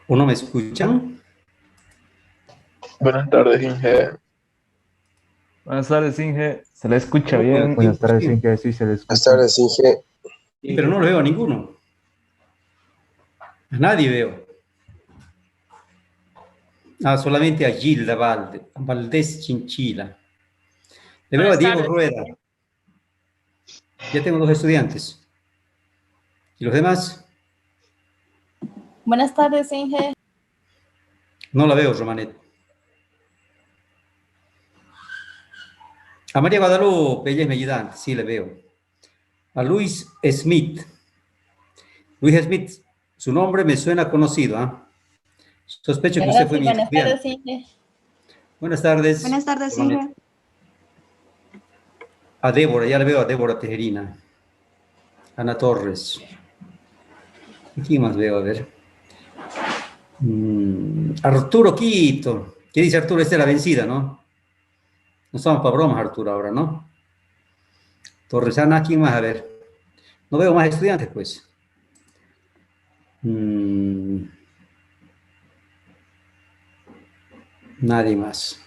¿O no me escuchan? Buenas tardes, Inge. Buenas tardes, Inge. Se le escucha No veo bien. aquí, Buenas tardes, sí, Inge, sí se le Buenas escucha. tardes, Inge. pero no lo veo a ninguno. A nadie veo. Ah, solamente a Gilda Valdés Chinchila. Le veo a Buenas Diego tardes. Rueda. Ya tengo 2 estudiantes. ¿Y los demás? Buenas tardes, Inge. No la veo, Romanet. A María Guadalupe, ella es mi ayudante, sí le veo. A Luis Smith. Luis Smith, su nombre me suena conocido, ¿ah? Sospecho que usted ¿Verdad? fue Sí, mi buenas tardes, estudiante. Inge. Buenas tardes, Buenas tardes, Romanet. Inge. A Débora, ya le veo a Débora Tejerina. Ana Torres. ¿Quién más veo? A ver. Arturo Quito. ¿Qué dice Arturo? Esta es la vencida, ¿no? No estamos para bromas, Arturo, ahora, ¿no? Torresana, ¿quién más? A ver. No veo más estudiantes, pues. Nadie más.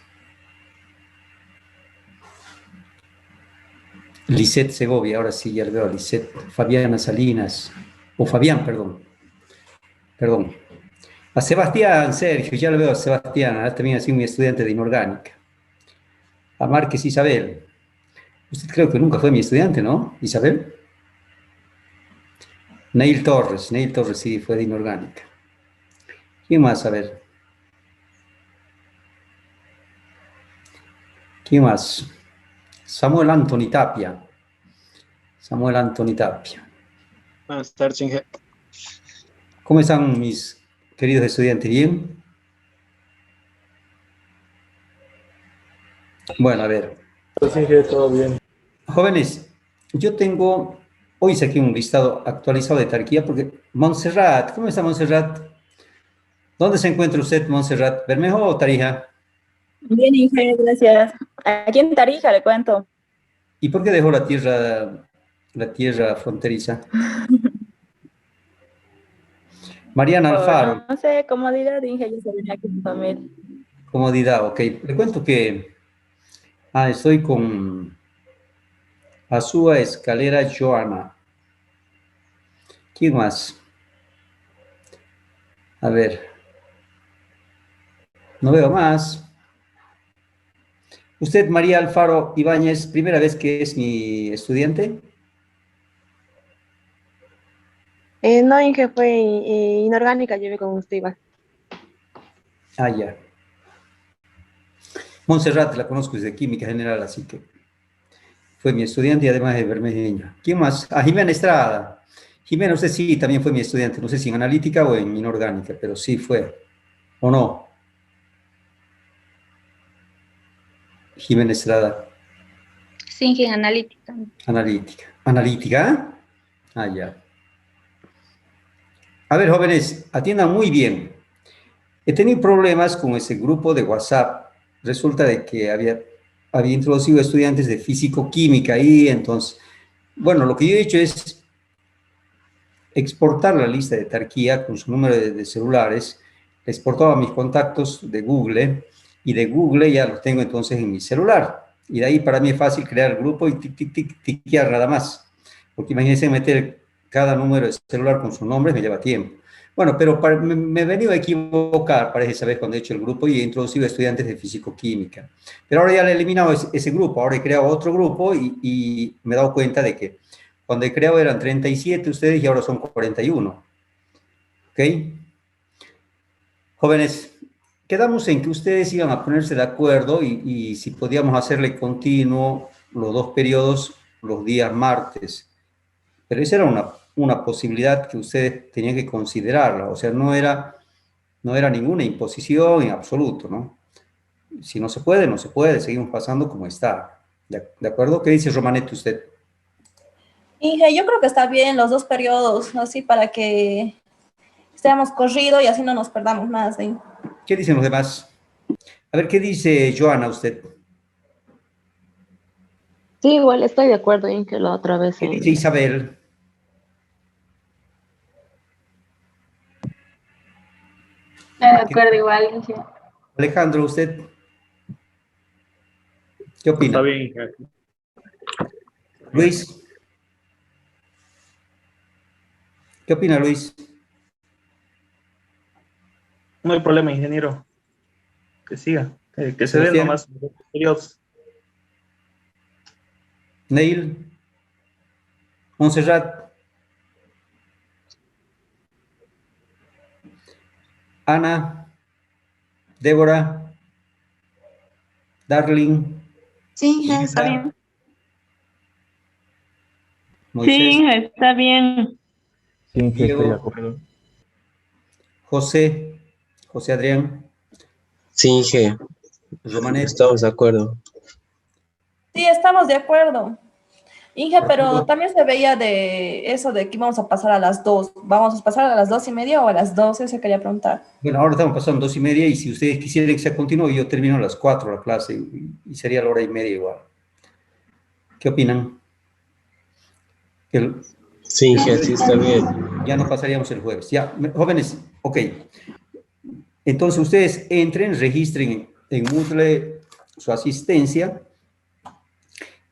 Lisette Segovia, ahora sí, ya le veo a Lisette. Fabiana Salinas. O Fabián, perdón. Perdón. A Sebastián Sergio, ya le veo a Sebastián, también ha sido mi estudiante de inorgánica. A Márquez Isabel. Usted creo que nunca fue mi estudiante, ¿no, Isabel? Neil Torres sí, fue de inorgánica. ¿Quién más? A ver. ¿Quién más? Samuel Anthony Tapia. Samuel Anthony Tapia. Buenas tardes, Inge. ¿Cómo están mis queridos estudiantes? ¿Bien? Bueno, a ver. Pues, Inge, todo bien. Jóvenes, yo tengo, hoy saqué un listado actualizado de Tarquía porque Montserrat, ¿cómo está Montserrat? ¿Dónde se encuentra usted, Montserrat? ¿Bermejo o Tarija? Bien, Inge, gracias. Aquí en Tarija, le cuento. ¿Y por qué dejó la tierra fronteriza? Mariana Por, Alfaro, no sé, comodidad, Inge, yo se venía aquí con familia. comodidad, ok. Le cuento que estoy con Azúa Escalera Joana. ¿Quién más? A ver, no veo más. Usted, María Alfaro Ibáñez, primera vez que es mi estudiante. No, Inge, fue inorgánica, llevé con usted igual. Ah, ya. Montserrat la conozco desde Química General, así que fue mi estudiante y además es bermejeña. ¿Quién más? Jimena Estrada. Jimena, usted sí, también fue mi estudiante, no sé si en analítica o en inorgánica, pero sí fue. ¿O no? Jimena Estrada. Sí, Inge, en analítica. Analítica. ¿Analítica? Ah, ya. A ver, jóvenes, atiendan muy bien. He tenido problemas con ese grupo de WhatsApp. Resulta de que había introducido estudiantes de físico-química ahí, entonces, bueno, lo que yo he hecho es exportar la lista de Tarquía con su número de celulares, le exportaba mis contactos de Google y de Google ya los tengo entonces en mi celular. Y de ahí para mí es fácil crear el grupo y tiquear nada más. Porque imagínense meter cada número de celular con su nombre, me lleva tiempo. Bueno, pero me he venido a equivocar, parece esa vez cuando he hecho el grupo y he introducido estudiantes de físico-química. Pero ahora ya le he eliminado ese grupo, ahora he creado otro grupo y me he dado cuenta de que cuando he creado eran 37 ustedes y ahora son 41. ¿Ok? Jóvenes, quedamos en que ustedes iban a ponerse de acuerdo y si podíamos hacerle continuo los 2 periodos los días martes. Pero esa era una posibilidad que ustedes tenían que considerarla. O sea, no era ninguna imposición en absoluto, ¿no? Si no se puede, no se puede. Seguimos pasando como está. ¿De acuerdo? ¿Qué dice Romanette usted? Inge, yo creo que está bien los 2 periodos, así para que estemos corrido y así no nos perdamos más. ¿Eh? ¿Qué dicen los demás? A ver, ¿qué dice Joana usted? Sí, igual estoy de acuerdo, Inge, la otra vez ¿Qué dice Isabel? De acuerdo, igual, Inge. Alejandro, ¿usted qué opina? Está bien, Inge. Luis, ¿qué opina Luis? No hay problema, ingeniero. Que siga. Que se den Sebastián, nomás periodos. Neil, Montserrat, Ana, Débora, Darling, Sí, Inge, está Lisa, bien. Sí, Moisés, Inge, está bien. Sí, Inge, estoy de Diego, acuerdo. José, José Adrián, Sí, Inge, Romanet, estamos de acuerdo. Sí, estamos de acuerdo. Inge, pero Arturo. también se veía de eso de que íbamos a pasar a las 2. ¿Vamos a pasar a las 2:30 o a las 12? Eso quería preguntar. Bueno, ahora estamos pasando 2:30 y si ustedes quisieran que sea continuo, yo termino a las 4 la clase y sería la hora y media igual. ¿Qué opinan? El- Sí, el Inge, sí jueves está bien. ya no pasaríamos el jueves. Ya, jóvenes, ok. Entonces ustedes entren, registren en Moodle su asistencia.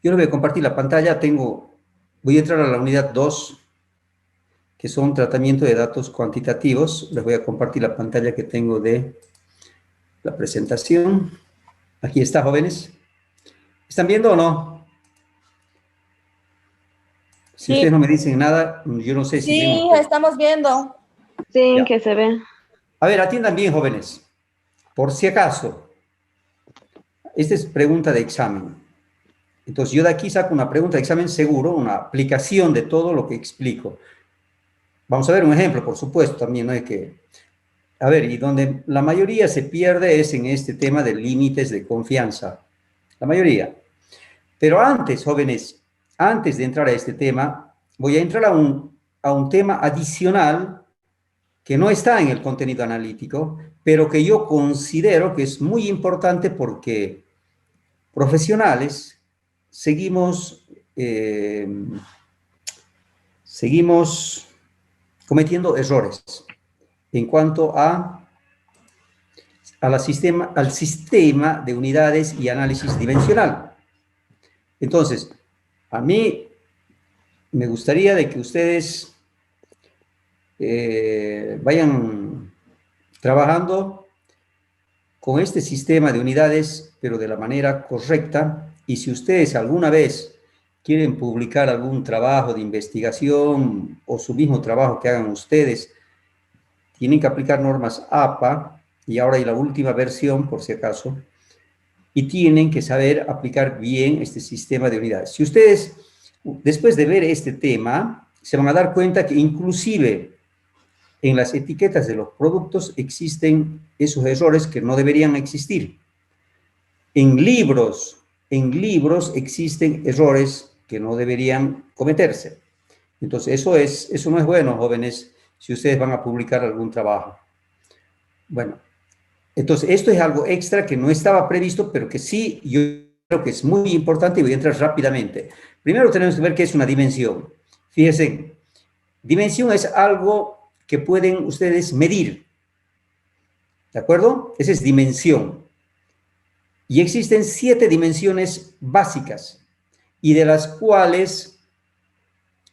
Yo les voy a compartir la pantalla. Voy a entrar a la unidad 2, que son tratamiento de datos cuantitativos. Les voy a compartir la pantalla que tengo de la presentación. Aquí está, jóvenes. ¿Están viendo o no? Si ustedes Sí, no me dicen nada, yo no sé si sí, ven o Inge, no. estamos viendo. Sí, Ya. Inge, se ve. A ver, atiendan bien, jóvenes. Por si acaso, esta es pregunta de examen. Entonces, yo de aquí saco una pregunta de examen seguro, una aplicación de todo lo que explico. Vamos a ver un ejemplo, por supuesto, también, ¿no? A ver, y donde la mayoría se pierde es en este tema de límites de confianza. La mayoría. Pero antes, jóvenes, antes de entrar a este tema, voy a entrar a un tema adicional que no está en el contenido analítico, pero que yo considero que es muy importante porque profesionales seguimos, seguimos cometiendo errores en cuanto al sistema de unidades y análisis dimensional. Entonces, a mí me gustaría de que ustedes vayan trabajando con este sistema de unidades, pero de la manera correcta. Y si ustedes alguna vez quieren publicar algún trabajo de investigación o su mismo trabajo que hagan ustedes, tienen que aplicar normas APA, y ahora hay la última versión, por si acaso, y tienen que saber aplicar bien este sistema de unidades. Si ustedes, después de ver este tema, se van a dar cuenta que inclusive en las etiquetas de los productos existen esos errores que no deberían existir. En libros existen errores que no deberían cometerse. Entonces, eso no es bueno, jóvenes, si ustedes van a publicar algún trabajo. Bueno, entonces esto es algo extra que no estaba previsto, pero que sí, yo creo que es muy importante y voy a entrar rápidamente. Primero tenemos que ver qué es una dimensión. Fíjense, dimensión es algo que pueden ustedes medir, ¿de acuerdo? Esa es dimensión. Y existen 7 dimensiones básicas, y de las cuales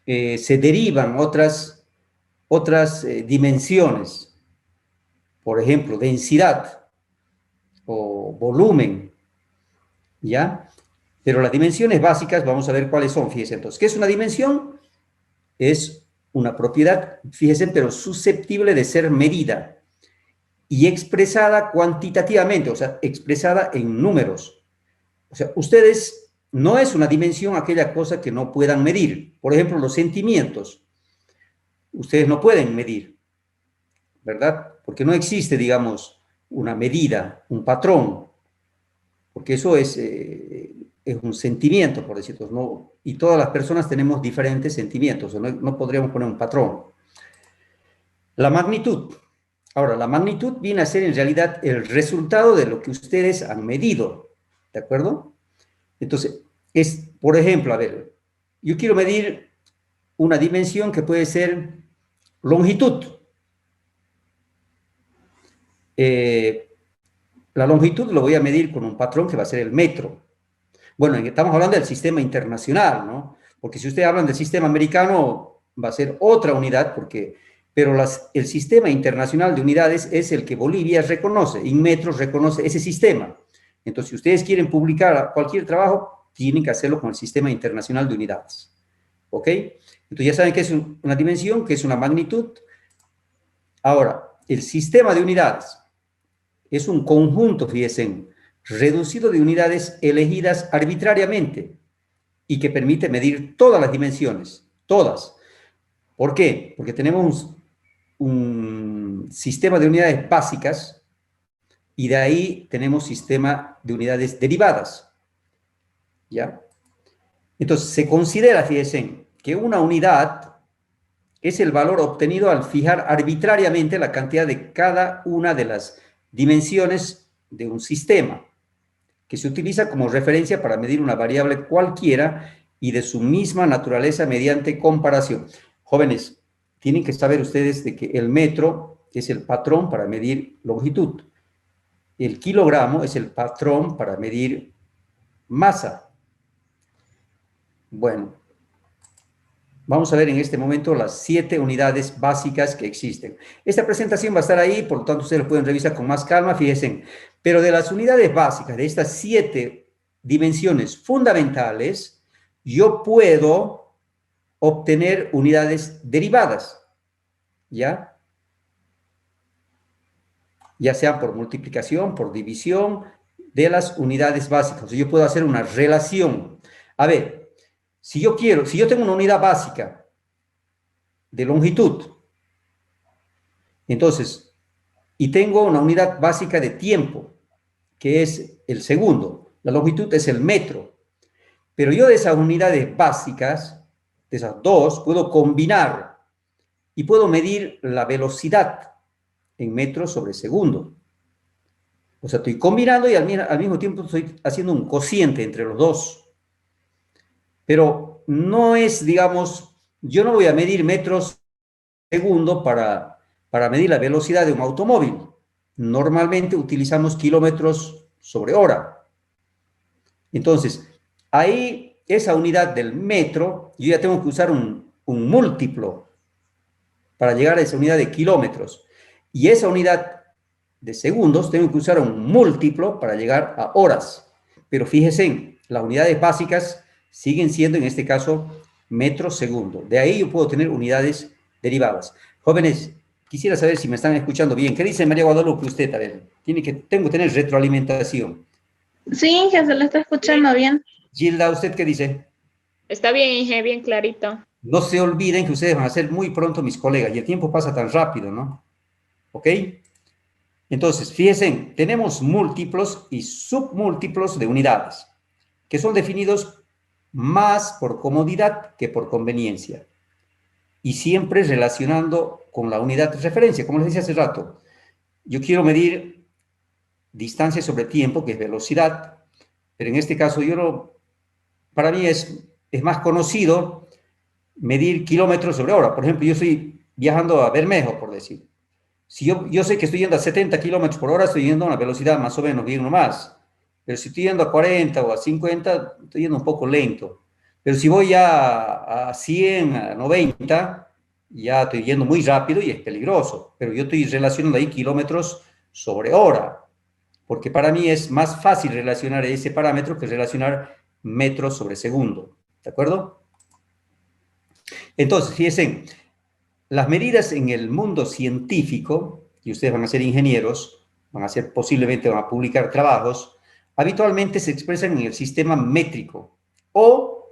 se derivan otras dimensiones. Por ejemplo, densidad o volumen, ¿ya? Pero las dimensiones básicas, vamos a ver cuáles son, fíjense entonces. ¿Qué es una dimensión? Es una propiedad, fíjense, pero susceptible de ser medida y expresada cuantitativamente, o sea, expresada en números. O sea, ustedes, no es una dimensión aquella cosa que no puedan medir. Por ejemplo, los sentimientos. Ustedes no pueden medir, ¿verdad? Porque no existe, digamos, una medida, un patrón, porque eso es un sentimiento, por decirlo, ¿no? Y todas las personas tenemos diferentes sentimientos, no podríamos poner un patrón. La magnitud. Ahora, la magnitud viene a ser en realidad el resultado de lo que ustedes han medido, ¿de acuerdo? Entonces, por ejemplo, a ver, yo quiero medir una dimensión que puede ser longitud. la longitud lo voy a medir con un patrón que va a ser el metro. Bueno, estamos hablando del sistema internacional, ¿no? Porque si ustedes hablan del sistema americano, va a ser otra unidad, pero el sistema internacional de unidades es el que Bolivia reconoce, Inmetro reconoce ese sistema. Entonces, si ustedes quieren publicar cualquier trabajo, tienen que hacerlo con el sistema internacional de unidades. ¿Ok? Entonces, ya saben que es una dimensión, que es una magnitud. Ahora, el sistema de unidades es un conjunto, fíjense, reducido de unidades elegidas arbitrariamente y que permite medir todas las dimensiones, todas. ¿Por qué? Porque tenemos un sistema de unidades básicas y de ahí tenemos sistema de unidades derivadas. ¿Ya? Entonces, se considera, fíjense, que una unidad es el valor obtenido al fijar arbitrariamente la cantidad de cada una de las dimensiones de un sistema, que se utiliza como referencia para medir una variable cualquiera y de su misma naturaleza mediante comparación. Jóvenes, tienen que saber ustedes de que el metro es el patrón para medir longitud. El kilogramo es el patrón para medir masa. Bueno, vamos a ver en este momento las 7 unidades básicas que existen. Esta presentación va a estar ahí, por lo tanto ustedes lo pueden revisar con más calma, fíjense. Pero de las unidades básicas, de estas 7 dimensiones fundamentales, yo puedo obtener unidades derivadas, ¿ya? Ya sea por multiplicación, por división de las unidades básicas. O sea, yo puedo hacer una relación. A ver, si yo tengo una unidad básica de longitud, entonces, y tengo una unidad básica de tiempo, que es el segundo, la longitud es el metro, pero yo de esas unidades básicas, de esas dos, puedo combinar y puedo medir la velocidad en metros sobre segundo. O sea, estoy combinando y al mismo tiempo estoy haciendo un cociente entre los dos. Pero no es, digamos, yo no voy a medir metros segundo para medir la velocidad de un automóvil. Normalmente utilizamos kilómetros sobre hora. Entonces, ahí, esa unidad del metro, yo ya tengo que usar un múltiplo para llegar a esa unidad de kilómetros. Y esa unidad de segundos, tengo que usar un múltiplo para llegar a horas. Pero fíjense, las unidades básicas siguen siendo, en este caso, metros segundo. De ahí yo puedo tener unidades derivadas. Jóvenes, quisiera saber si me están escuchando bien. ¿Qué dice María Guadalupe usted? A ver, tengo que tener retroalimentación. Sí, Inge, se le está escuchando bien. Gilda, ¿usted qué dice? Está bien, Inge, bien clarito. No se olviden que ustedes van a ser muy pronto mis colegas y el tiempo pasa tan rápido, ¿no? ¿Ok? Entonces, fíjense, tenemos múltiplos y submúltiplos de unidades, que son definidos más por comodidad que por conveniencia, y siempre relacionando con la unidad de referencia. Como les decía hace rato, yo quiero medir distancia sobre tiempo, que es velocidad, pero en este caso para mí es más conocido medir kilómetros sobre hora. Por ejemplo, yo estoy viajando a Bermejo, por decir. Si yo sé que estoy yendo a 70 kilómetros por hora, estoy yendo a una velocidad más o menos bien nomás. Pero si estoy yendo a 40 o a 50, estoy yendo un poco lento. Pero si voy ya a 100, a 90, ya estoy yendo muy rápido y es peligroso. Pero yo estoy relacionando ahí kilómetros sobre hora, porque para mí es más fácil relacionar ese parámetro que relacionar metros sobre segundo. ¿De acuerdo? Entonces, fíjense, las medidas en el mundo científico, y ustedes van a ser ingenieros, posiblemente van a publicar trabajos, habitualmente se expresan en el sistema métrico o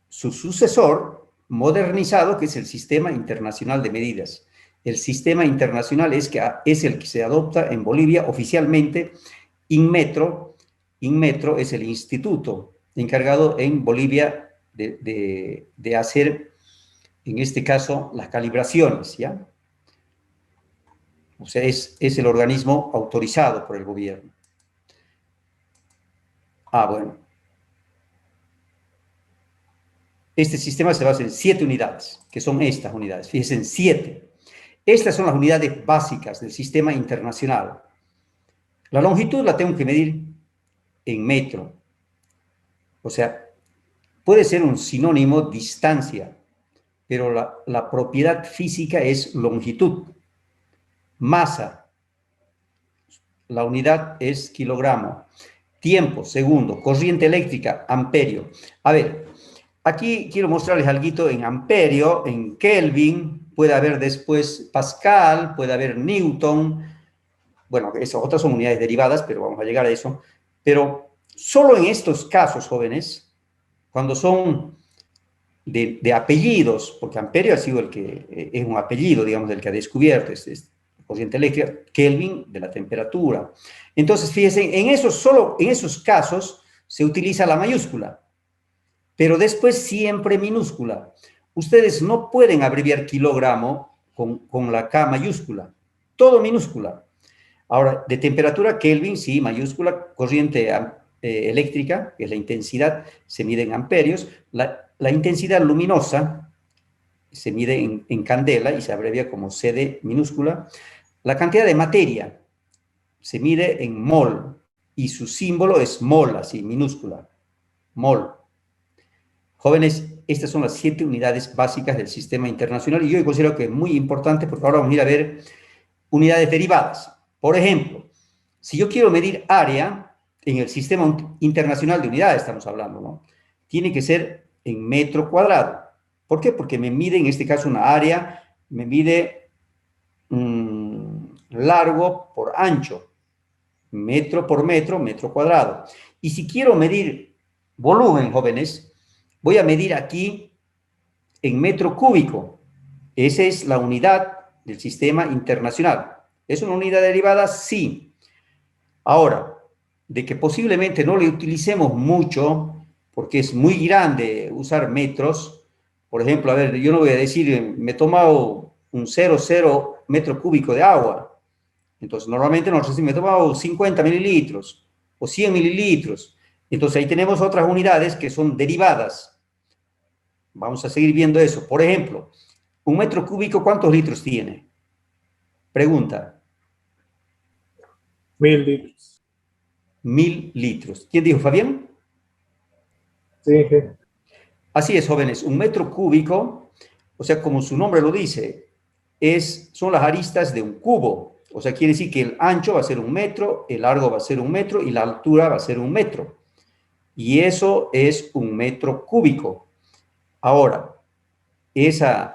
su sucesor modernizado, que es el Sistema Internacional de Medidas. El Sistema Internacional es el que se adopta en Bolivia oficialmente. Inmetro es el instituto encargado en Bolivia de hacer, en este caso, las calibraciones, ¿ya? O sea, es el organismo autorizado por el gobierno. Bueno. Este sistema se basa en 7 unidades, que son estas unidades. Fíjense, en 7. Estas son las unidades básicas del sistema internacional. La longitud la tengo que medir en metro. O sea, puede ser un sinónimo distancia, pero la propiedad física es longitud. Masa, la unidad es kilogramo. Tiempo, segundo. Corriente eléctrica, amperio. A ver, aquí quiero mostrarles algo en amperio, en Kelvin, puede haber después Pascal, puede haber Newton. Bueno, esas otras son unidades derivadas, pero vamos a llegar a eso. Pero solo en estos casos, jóvenes, cuando son de apellidos, porque amperio ha sido el que es un apellido, digamos, del que ha descubierto corriente eléctrica, Kelvin de la temperatura. Entonces, fíjense, solo en esos casos se utiliza la mayúscula, pero después siempre minúscula. Ustedes no pueden abreviar kilogramo con la K mayúscula, todo minúscula. Ahora, de temperatura, Kelvin, sí, mayúscula, corriente eléctrica, que es la intensidad, se mide en amperios. La intensidad luminosa se mide en candela y se abrevia como CD minúscula. La cantidad de materia se mide en mol y su símbolo es mol, así, minúscula, mol. Jóvenes, estas son las 7 unidades básicas del sistema internacional y yo considero que es muy importante porque ahora vamos a ir a ver unidades derivadas. Por ejemplo, si yo quiero medir área en el sistema internacional de unidades, estamos hablando, ¿no? Tiene que ser en metro cuadrado. ¿Por qué? Porque me mide, en este caso, una área, me mide largo por ancho, metro por metro, metro cuadrado. Y si quiero medir volumen, jóvenes, voy a medir aquí en metro cúbico. Esa es la unidad del sistema internacional. ¿Es una unidad derivada? Sí. Ahora, de que posiblemente no le utilicemos mucho, porque es muy grande usar metros. Por ejemplo, a ver, yo no voy a decir, me he tomado un 0,0 metro cúbico de agua. Entonces, normalmente nosotros decimos, me he tomado 50 mililitros o 100 mililitros. Entonces, ahí tenemos otras unidades que son derivadas. Vamos a seguir viendo eso. Por ejemplo, un metro cúbico, ¿cuántos litros tiene? Pregunta. 1000 litros. 1000 litros. ¿Quién dijo, Fabián? Sí, Inge. Así es, jóvenes. Un metro cúbico, o sea, como su nombre lo dice, son las aristas de un cubo. O sea, quiere decir que el ancho va a ser 1 metro, el largo va a ser 1 metro y la altura va a ser 1 metro. Y eso es 1 metro cúbico. Ahora, ese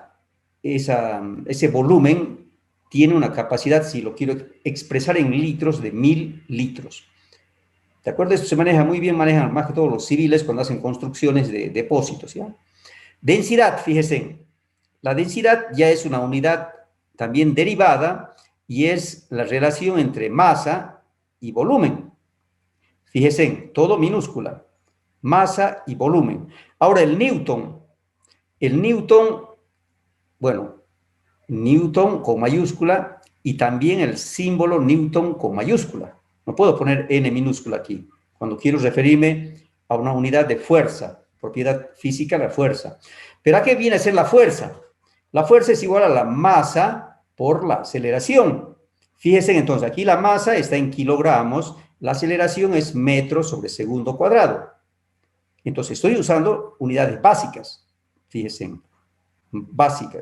volumen tiene una capacidad, si lo quiero expresar en litros, de 1000 litros. ¿De acuerdo? Esto se maneja muy bien, manejan más que todos los civiles cuando hacen construcciones de depósitos, ¿ya? Densidad, fíjense. La densidad ya es una unidad también derivada y es la relación entre masa y volumen. Fíjense, todo minúscula. Masa y volumen. Ahora, el Newton, bueno, Newton con mayúscula y también el símbolo Newton con mayúscula. No puedo poner N minúscula aquí, cuando quiero referirme a una unidad de fuerza, propiedad física, la fuerza. ¿Pero a qué viene a ser la fuerza? La fuerza es igual a la masa por la aceleración. Fíjense entonces, aquí la masa está en kilogramos, la aceleración es metros sobre segundo cuadrado. Entonces estoy usando unidades básicas, fíjense,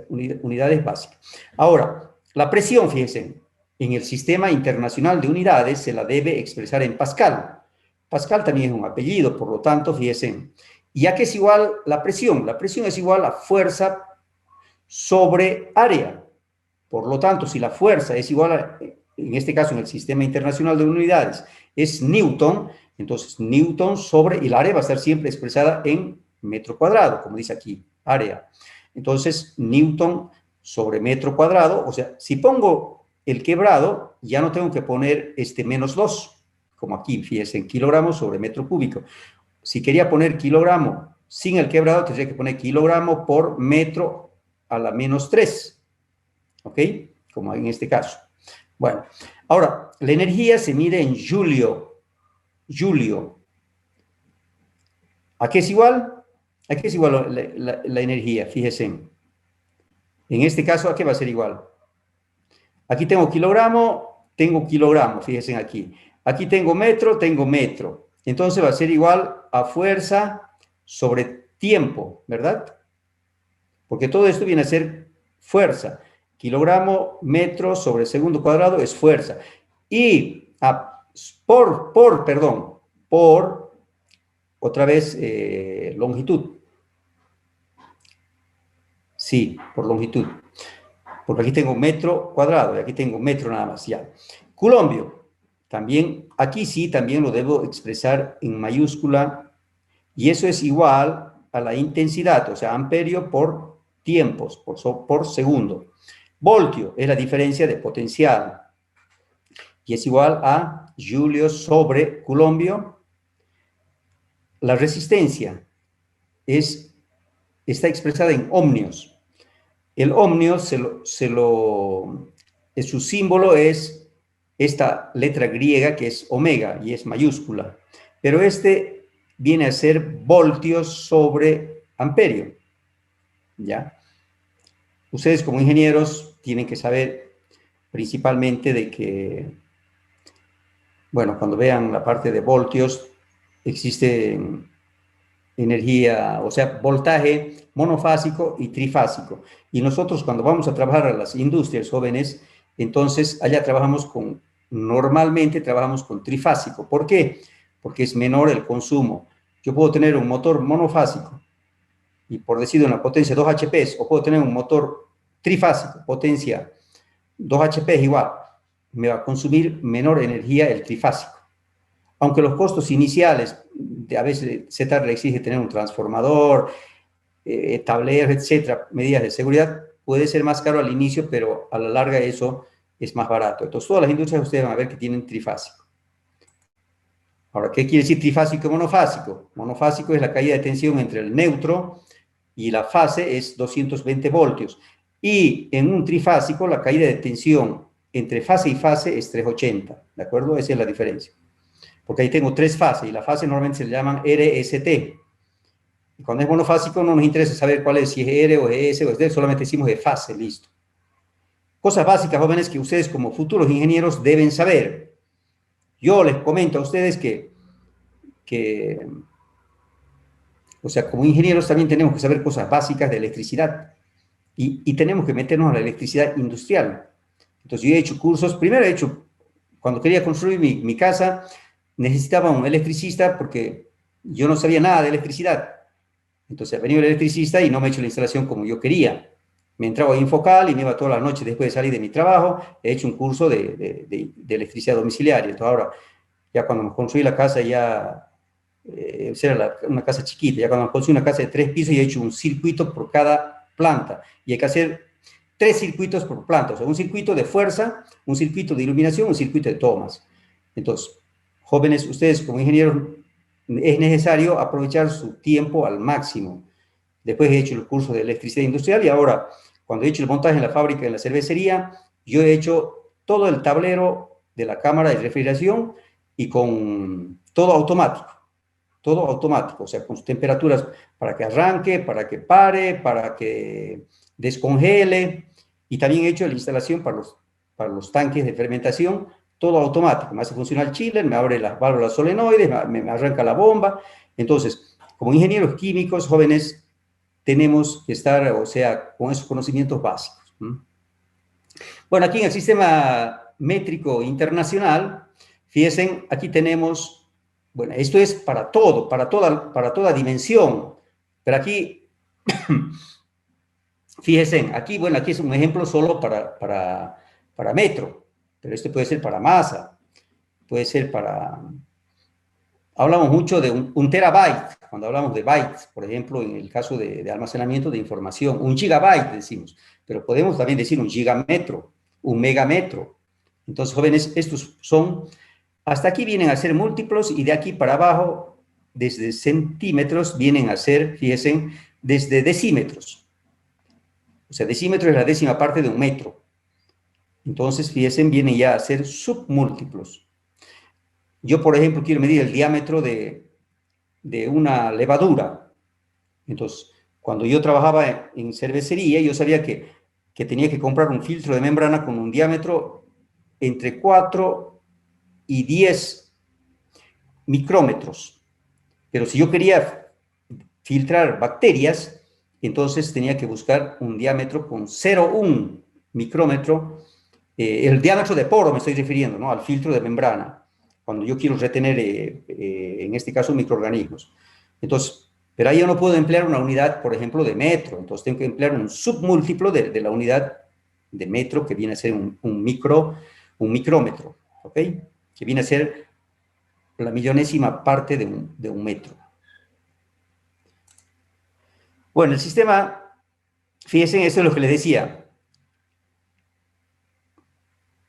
unidades básicas. Ahora, la presión, fíjense, en el sistema internacional de unidades se la debe expresar en Pascal. Pascal también es un apellido, por lo tanto, fíjense. ¿Y a qué es igual la presión? La presión es igual a fuerza sobre área. Por lo tanto, si la fuerza es igual a, en este caso en el sistema internacional de unidades, es Newton, entonces Newton sobre, y el área va a estar siempre expresada en metro cuadrado, como dice aquí, área. Entonces, Newton sobre metro cuadrado, o sea, si pongo el quebrado, ya no tengo que poner menos 2, como aquí, fíjense, en kilogramos sobre metro cúbico. Si quería poner kilogramo sin el quebrado, tendría que poner kilogramo por metro a la menos 3, ¿ok? Como en este caso. Bueno, ahora, la energía se mide en julio. ¿A qué es igual? ¿A qué es igual la energía? Fíjense. En este caso, ¿a qué va a ser igual? Aquí tengo kilogramo, fíjense aquí. Aquí tengo metro. Entonces va a ser igual a fuerza sobre tiempo, ¿verdad? Porque todo esto viene a ser fuerza. Kilogramo, metro sobre segundo cuadrado es fuerza. Y por otra vez, longitud. Sí, por longitud. Porque aquí tengo metro cuadrado y aquí tengo metro nada más, ya. Culombio. También, aquí sí, también lo debo expresar en mayúscula. Y eso es igual a la intensidad, o sea, amperio por tiempos, por segundo. Voltio es la diferencia de potencial. Y es igual a Julio sobre Culombio. La resistencia está expresada en ohmios. El ohmio, su símbolo es esta letra griega que es omega y es mayúscula. Pero este viene a ser voltios sobre amperio. ¿Ya? Ustedes como ingenieros tienen que saber principalmente de que, bueno, cuando vean la parte de voltios, existe energía, o sea, voltaje monofásico y trifásico. Y nosotros cuando vamos a trabajar a las industrias jóvenes, entonces allá normalmente trabajamos con trifásico. ¿Por qué? Porque es menor el consumo. Yo puedo tener un motor monofásico y por decir una potencia 2 HP, o puedo tener un motor trifásico, potencia 2 HP igual, me va a consumir menor energía el trifásico. Aunque los costos iniciales, a veces Z le exige tener un transformador, tableros, etcétera, medidas de seguridad, puede ser más caro al inicio, pero a la larga eso es más barato. Entonces, todas las industrias ustedes van a ver que tienen trifásico. Ahora, ¿qué quiere decir trifásico y monofásico? Monofásico es la caída de tensión entre el neutro y la fase es 220 voltios. Y en un trifásico, la caída de tensión entre fase y fase es 380, ¿de acuerdo? Esa es la diferencia. Porque ahí tengo 3 fases y la fase normalmente se le llaman RST. Y cuando es monofásico no nos interesa saber cuál es, si es R o es S o es D, solamente decimos de fase, listo. Cosas básicas, jóvenes, que ustedes como futuros ingenieros deben saber. Yo les comento a ustedes o sea, como ingenieros también tenemos que saber cosas básicas de electricidad y tenemos que meternos a la electricidad industrial. Entonces yo he hecho cursos, primero cuando quería construir mi casa, necesitaba un electricista porque yo no sabía nada de electricidad. Entonces ha venido el electricista y no me ha hecho la instalación como yo quería. Me entraba a Infocal y me iba toda la noche después de salir de mi trabajo. He hecho un curso de electricidad domiciliaria. Entonces ahora, ya cuando me construí la casa, era una casa chiquita, ya cuando me construí una casa de 3 pisos, y he hecho un circuito por cada planta. Y hay que hacer 3 circuitos por planta. O sea, un circuito de fuerza, un circuito de iluminación, un circuito de tomas. Entonces, jóvenes, ustedes como ingenieros, es necesario aprovechar su tiempo al máximo. Después he hecho el curso de electricidad industrial y ahora, cuando he hecho el montaje en la fábrica, en la cervecería, yo he hecho todo el tablero de la cámara de refrigeración y con todo automático, o sea, con sus temperaturas para que arranque, para que pare, para que descongele, y también he hecho la instalación para los tanques de fermentación, todo automático. Me hace funcionar el chiller, me abre las válvulas solenoides, me arranca la bomba. Entonces, como ingenieros químicos jóvenes, tenemos que estar, o sea, con esos conocimientos básicos. Bueno, aquí en el sistema métrico internacional, fíjense, aquí tenemos, bueno, esto es para todo, para toda dimensión, pero aquí, fíjense, aquí, bueno, aquí es un ejemplo solo para metro, pero este puede ser para masa, puede ser para... Hablamos mucho de un terabyte, cuando hablamos de bytes, por ejemplo, en el caso de almacenamiento de información. Un gigabyte decimos, pero podemos también decir un gigametro, un megametro. Entonces, jóvenes, estos son, hasta aquí vienen a ser múltiplos y de aquí para abajo, desde centímetros, vienen a ser, fíjense, desde decímetros. O sea, decímetro es la 10ª parte de un metro. Entonces, fíjense, vienen ya a ser submúltiplos. Yo, por ejemplo, quiero medir el diámetro de una levadura. Entonces, cuando yo trabajaba en cervecería, yo sabía que tenía que comprar un filtro de membrana con un diámetro entre 4 y 10 micrómetros. Pero si yo quería filtrar bacterias, entonces tenía que buscar un diámetro con 0,1 micrómetro. El diámetro de poro me estoy refiriendo, ¿no? Al filtro de membrana, cuando yo quiero retener, en este caso, microorganismos. Entonces, pero ahí yo no puedo emplear una unidad, por ejemplo, de metro. Entonces tengo que emplear un submúltiplo de la unidad de metro, que viene a ser un micrómetro, ¿ok? Que viene a ser la millonésima parte de un metro. Bueno, el sistema, fíjense, eso es lo que les decía.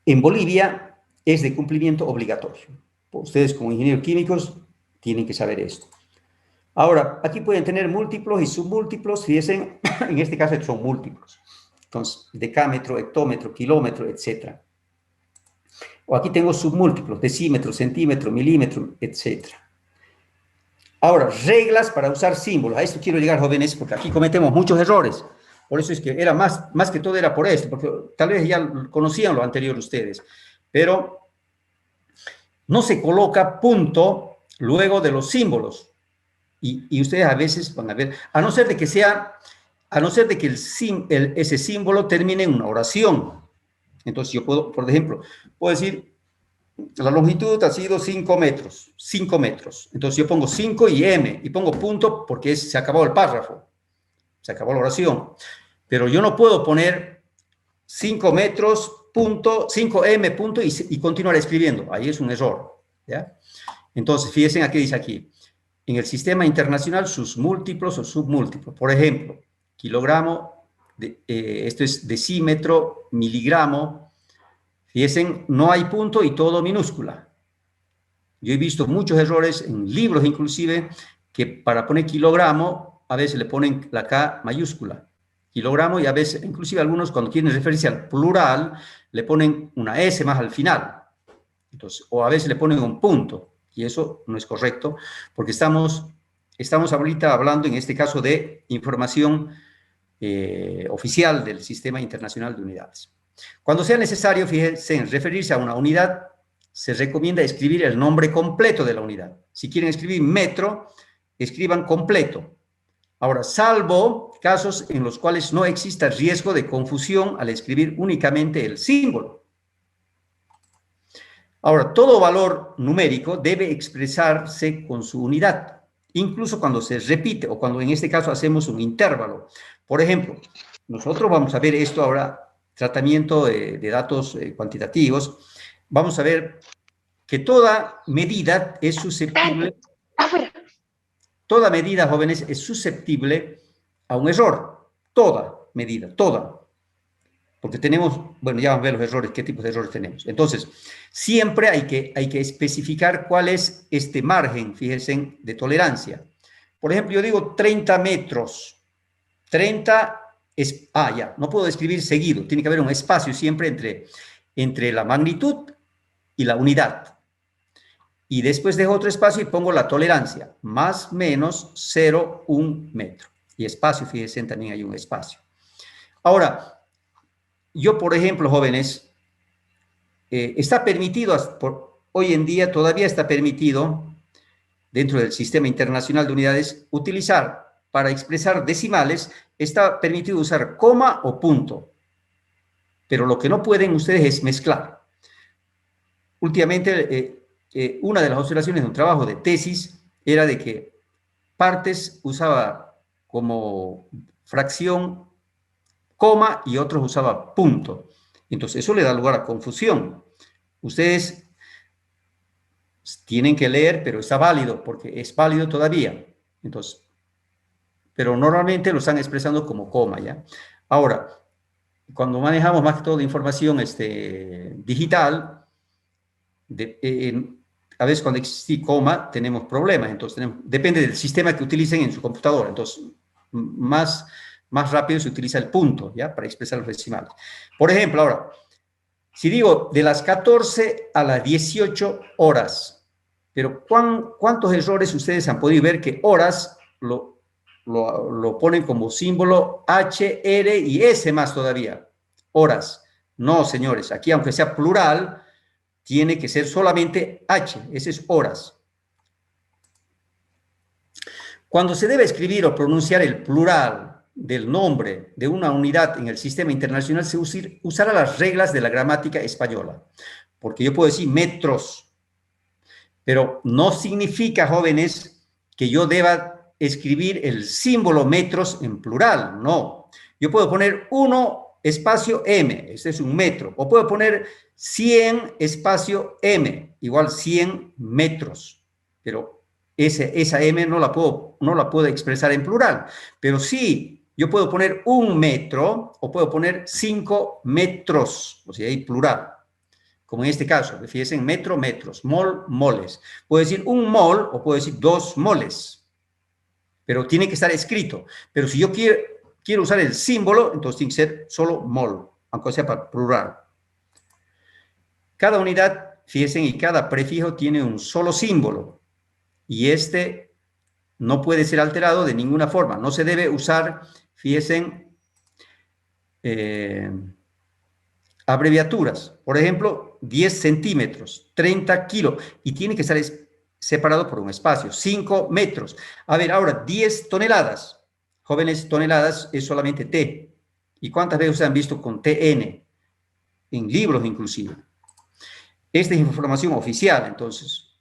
En Bolivia es de cumplimiento obligatorio. Ustedes como ingenieros químicos tienen que saber esto. Ahora, aquí pueden tener múltiplos y submúltiplos, fíjense, en este caso son múltiplos. Entonces, decámetro, hectómetro, kilómetro, etc. O aquí tengo submúltiplos, decímetro, centímetro, milímetro, etc. Ahora, reglas para usar símbolos. A esto quiero llegar, jóvenes, porque aquí cometemos muchos errores. Por eso es que era más que todo era por esto, porque tal vez ya conocían lo anterior ustedes. Pero no se coloca punto luego de los símbolos. Y ustedes a veces van a ver, a no ser de que ese símbolo termine en una oración. Entonces yo puedo, por ejemplo, puedo decir, la longitud ha sido 5 metros, 5 metros. Entonces yo pongo 5 y M, y pongo punto porque se acabó el párrafo, se acabó la oración. Pero yo no puedo poner 5 metros, punto, 5M, punto, y continuar escribiendo. Ahí es un error, ¿ya? Entonces, fíjense aquí, dice aquí, en el sistema internacional, sus múltiplos o submúltiplos. Por ejemplo, kilogramo, esto es decímetro, miligramo. Fíjense, no hay punto y todo minúscula. Yo he visto muchos errores en libros, inclusive, que para poner kilogramo, a veces le ponen la K mayúscula. Kilogramo, y a veces, inclusive algunos, cuando quieren referirse al plural, le ponen una S más al final. Entonces, o a veces le ponen un punto. Y eso no es correcto, porque estamos ahorita hablando, en este caso, de información oficial del Sistema Internacional de Unidades. Cuando sea necesario, fíjense, en referirse a una unidad, se recomienda escribir el nombre completo de la unidad. Si quieren escribir metro, escriban completo. Ahora, salvo casos en los cuales no exista riesgo de confusión al escribir únicamente el símbolo. Ahora, todo valor numérico debe expresarse con su unidad, incluso cuando se repite o cuando en este caso hacemos un intervalo. Por ejemplo, nosotros vamos a ver esto ahora, tratamiento de datos cuantitativos. Vamos a ver que toda medida es susceptible, toda medida, jóvenes, es susceptible a un error. Toda medida, toda. Porque tenemos, bueno, ya vamos a ver los errores, qué tipos de errores tenemos. Entonces, siempre hay que especificar cuál es este margen, fíjense, de tolerancia. Por ejemplo, yo digo 30 metros. 30 es, ya, no puedo escribir seguido. Tiene que haber un espacio siempre entre la magnitud y la unidad. Y después dejo otro espacio y pongo la tolerancia. Más menos 0,1 metro. Y espacio, fíjense, también hay un espacio. Ahora, yo, por ejemplo, jóvenes, está permitido, hoy en día todavía está permitido, dentro del Sistema Internacional de Unidades, utilizar, para expresar decimales, está permitido usar coma o punto. Pero lo que no pueden ustedes es mezclar. Últimamente, una de las observaciones de un trabajo de tesis era de que partes usaba como fracción coma y otros usaba punto. Entonces, eso le da lugar a confusión. Ustedes tienen que leer, pero está válido, porque es válido todavía. Entonces, pero normalmente lo están expresando como coma, ¿ya? Ahora, cuando manejamos más que todo información digital, a veces cuando existe coma tenemos problemas. Entonces, depende del sistema que utilicen en su computadora. Entonces, más rápido se utiliza el punto, ¿ya? Para expresar los decimales. Por ejemplo, ahora, si digo de las 14 a las 18 horas, pero ¿cuántos errores ustedes han podido ver que horas lo ponen como símbolo H, R y S más todavía? Horas. No, señores, aquí aunque sea plural, tiene que ser solamente H, ese es horas. Cuando se debe escribir o pronunciar el plural del nombre de una unidad en el sistema internacional, se usará las reglas de la gramática española. Porque yo puedo decir metros, pero no significa, jóvenes, que yo deba escribir el símbolo metros en plural, no. Yo puedo poner 1 espacio M, este es un metro, o puedo poner 100 espacio M, igual 100 metros, pero esa M no la puedo expresar en plural, pero sí, yo puedo poner 1 metro, o puedo poner 5 metros, o sea, hay plural. Como en este caso, fíjense en metro, metros, mol, moles. Puedo decir 1 mol o puedo decir 2 moles, pero tiene que estar escrito. Pero si yo quiero usar el símbolo, entonces tiene que ser solo mol, aunque sea para plural. Cada unidad, fíjense, y cada prefijo tiene un solo símbolo, y este no puede ser alterado de ninguna forma. No se debe usar, fíjense, abreviaturas. Por ejemplo, 10 centímetros, 30 kilos, y tiene que estar separado por un espacio, 5 metros. A ver, ahora, 10 toneladas. Jóvenes, toneladas es solamente T. ¿Y cuántas veces han visto con TN? En libros, inclusive. Esta es información oficial, entonces,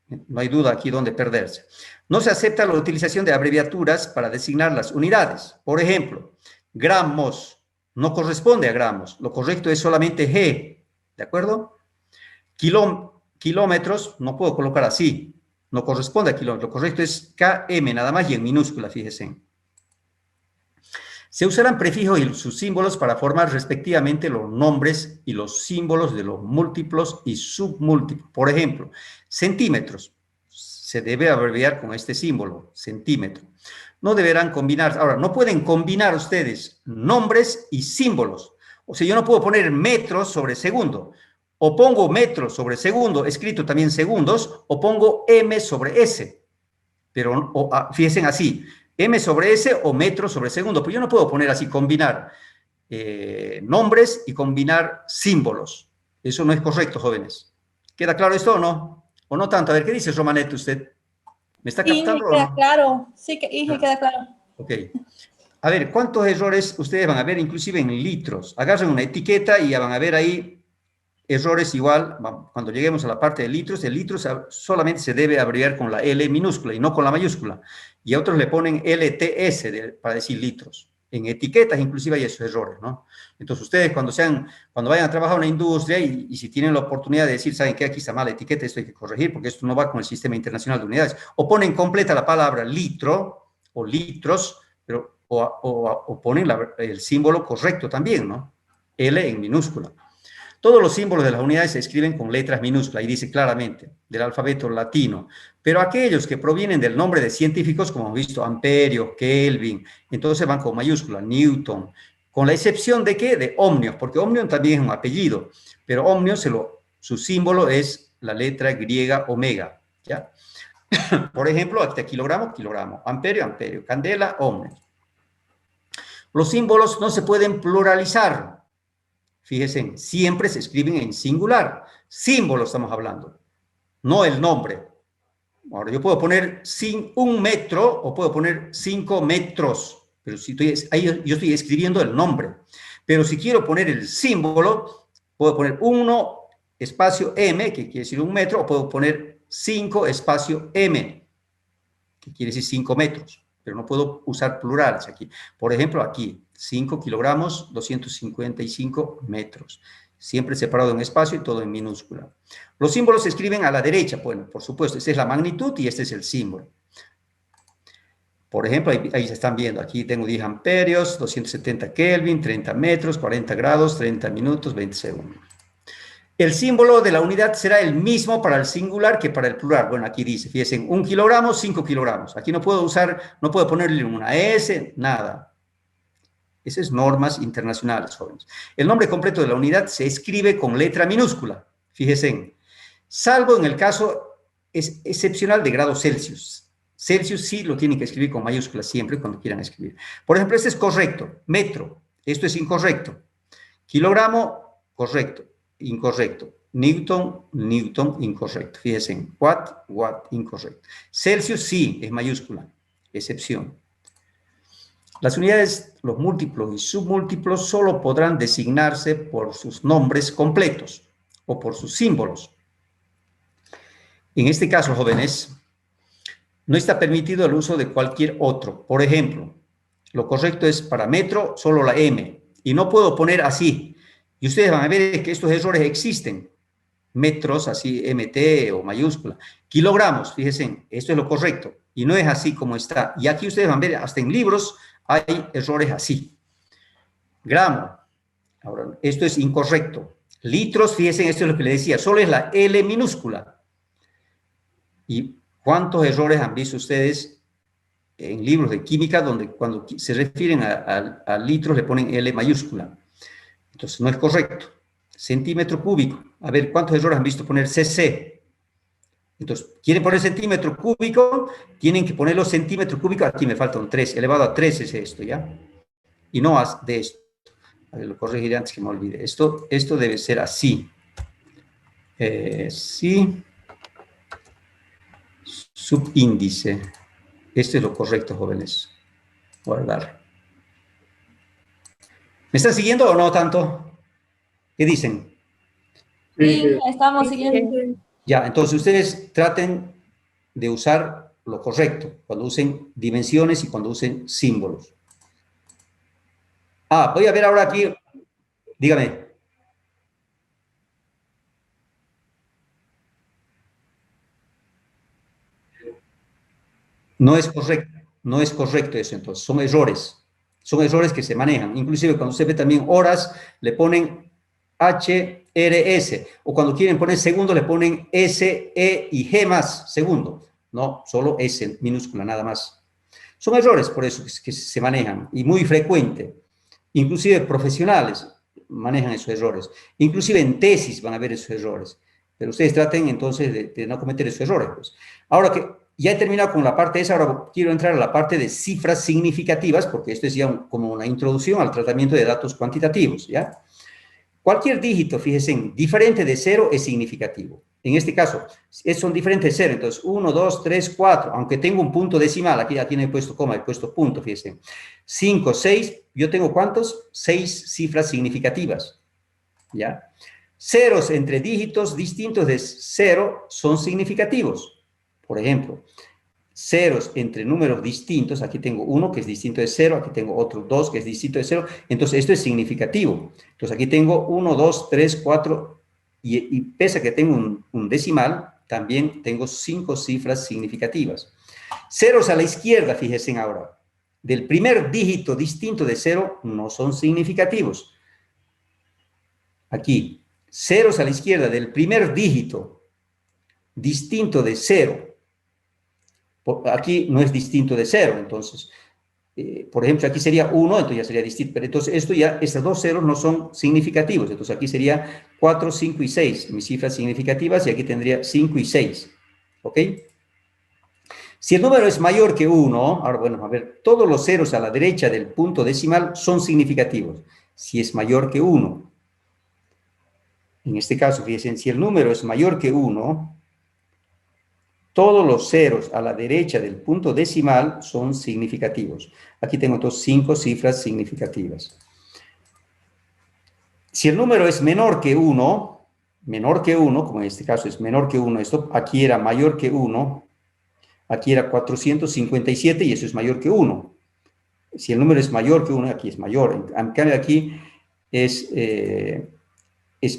no hay duda aquí dónde perderse. No se acepta la utilización de abreviaturas para designar las unidades. Por ejemplo, gramos no corresponde a gramos, lo correcto es solamente G, ¿de acuerdo? Kilómetros no puedo colocar así, no corresponde a kilómetros, lo correcto es KM, nada más, y en minúscula, fíjense. Se usarán prefijos y sus símbolos para formar respectivamente los nombres y los símbolos de los múltiplos y submúltiplos. Por ejemplo, centímetros, se debe abreviar con este símbolo, centímetro. No deberán combinar, ahora, no pueden combinar ustedes nombres y símbolos. O sea, yo no puedo poner metros sobre segundo, o pongo metros sobre segundo, escrito también segundos, o pongo M sobre S. Pero, fíjense así, M sobre S o metros sobre segundo, pero yo no puedo poner así, combinar nombres y combinar símbolos. Eso no es correcto, jóvenes. ¿Queda claro esto o no? ¿O no tanto? A ver, ¿qué dice Romanette usted? ¿Me está captando o no? Queda claro, sí, queda claro. Ok. A ver, ¿cuántos errores ustedes van a ver, inclusive en litros? Agarren una etiqueta y ya van a ver ahí errores igual. Cuando lleguemos a la parte de litros, el litros solamente se debe abreviar con la L minúscula y no con la mayúscula. Y a otros le ponen LTS para decir litros. En etiquetas inclusive hay esos errores, ¿no? Entonces ustedes cuando vayan a trabajar en una industria y si tienen la oportunidad de decir, ¿saben qué? Aquí está mal la etiqueta, esto hay que corregir porque esto no va con el sistema internacional de unidades. O ponen completa la palabra litro o litros, pero, o ponen el símbolo correcto también, ¿no? L en minúscula. Todos los símbolos de las unidades se escriben con letras minúsculas y dice claramente del alfabeto latino, pero aquellos que provienen del nombre de científicos, como hemos visto, amperio, Kelvin, entonces van con mayúscula, Newton, con la excepción de ¿qué? De ohmios, porque ohmio también es un apellido, pero ohmio su símbolo es la letra griega omega, ¿ya? Por ejemplo, aquí kilogramo, kilogramo, amperio, amperio, candela, ohmio. Los símbolos no se pueden pluralizar. Fíjense, siempre se escriben en singular. Símbolos estamos hablando, no el nombre. Ahora, yo puedo poner 1 metro o puedo poner 5 metros, pero si ahí yo estoy escribiendo el nombre. Pero si quiero poner el símbolo, puedo poner 1 espacio M, que quiere decir 1 metro, o puedo poner 5 espacio M, que quiere decir 5 metros. Pero no puedo usar plurales aquí. Por ejemplo, aquí, 5 kilogramos, 255 metros. Siempre separado en espacio y todo en minúscula. Los símbolos se escriben a la derecha, bueno, por supuesto, esta es la magnitud y este es el símbolo. Por ejemplo, ahí se están viendo, aquí tengo 10 amperios, 270 Kelvin, 30 metros, 40 grados, 30 minutos, 20 segundos. El símbolo de la unidad será el mismo para el singular que para el plural. Bueno, aquí dice, fíjense, 1 kilogramo, 5 kilogramos. Aquí no puedo ponerle una S, nada. Esas son normas internacionales, jóvenes. El nombre completo de la unidad se escribe con letra minúscula, fíjense, salvo en el caso excepcional de grados Celsius. Celsius sí lo tienen que escribir con mayúsculas siempre cuando quieran escribir. Por ejemplo, este es correcto, metro, esto es incorrecto. Kilogramo, correcto, incorrecto. Newton, Newton, incorrecto. Fíjense en watt, watt, incorrecto. Celsius, sí, es mayúscula, excepción. Las unidades, los múltiplos y submúltiplos solo podrán designarse por sus nombres completos o por sus símbolos. En este caso, jóvenes, no está permitido el uso de cualquier otro. Por ejemplo, lo correcto es para metro, solo la M. Y no puedo poner así. Y ustedes van a ver que estos errores existen. Metros, así, MT o mayúscula. Kilogramos, fíjense, esto es lo correcto. Y no es así como está. Y aquí ustedes van a ver, hasta en libros hay errores así. Gramo. Ahora, esto es incorrecto. Litros, fíjense, esto es lo que les decía. Solo es la L minúscula. ¿Y cuántos errores han visto ustedes en libros de química donde cuando se refieren a litros le ponen L mayúscula? Entonces, no es correcto. Centímetro cúbico. A ver, ¿cuántos errores han visto poner CC? Entonces, ¿quieren poner centímetro cúbico? Tienen que ponerlo centímetro cúbico. Aquí me falta un 3. Elevado a 3 es esto, ¿ya? Y no de esto. A ver, lo corregiré antes que me olvide. Esto debe ser así. Sí. Subíndice. Esto es lo correcto, jóvenes. Guardar. ¿Me están siguiendo o no tanto? ¿Qué dicen? Sí, estamos siguiendo. Ya, entonces ustedes traten de usar lo correcto, cuando usen dimensiones y cuando usen símbolos. Voy a ver ahora aquí, dígame. No es correcto eso entonces, son errores que se manejan. Inclusive cuando usted ve también horas, le ponen HRS, o cuando quieren poner segundo, le ponen S, E y G más, segundo. No, solo S, minúscula, nada más. Son errores por eso que se manejan, y muy frecuente. Inclusive profesionales manejan esos errores. Inclusive en tesis van a ver esos errores. Pero ustedes traten entonces de no cometer esos errores. Pues. Ahora que ya he terminado con la parte esa, ahora quiero entrar a la parte de cifras significativas, porque esto es ya como una introducción al tratamiento de datos cuantitativos, ¿ya? Cualquier dígito, fíjense, diferente de 0 es significativo. En este caso, son diferentes de 0, entonces 1, 2, 3, 4, aunque tengo un punto decimal, aquí no he puesto coma, he puesto punto, fíjense. 5, 6, yo tengo ¿cuántos? 6 cifras significativas, ¿ya? Ceros entre dígitos distintos de 0 son significativos. Por ejemplo, ceros entre números distintos, aquí tengo 1 que es distinto de 0, aquí tengo otro 2 que es distinto de 0, entonces esto es significativo. Entonces aquí tengo 1, 2, 3, 4, y pese a que tengo un decimal, también tengo 5 cifras significativas. Ceros a la izquierda, fíjense ahora, del primer dígito distinto de 0 no son significativos. Aquí, ceros a la izquierda del primer dígito distinto de 0, aquí no es distinto de 0, entonces, por ejemplo, aquí sería 1, entonces ya sería distinto, pero entonces estos dos ceros no son significativos, entonces aquí sería 4, 5 y 6, mis cifras significativas, y aquí tendría 5 y 6, ¿ok? Si el número es mayor que 1, ahora bueno, a ver, todos los ceros a la derecha del punto decimal son significativos, si es mayor que 1. En este caso, fíjense, si el número es mayor que 1, todos los ceros a la derecha del punto decimal son significativos. Aquí tengo entonces 5 cifras significativas. Si el número es menor que 1, como en este caso es menor que 1, esto aquí era mayor que 1, aquí era 457 y eso es mayor que 1. Si el número es mayor que 1, aquí es mayor. En cambio aquí es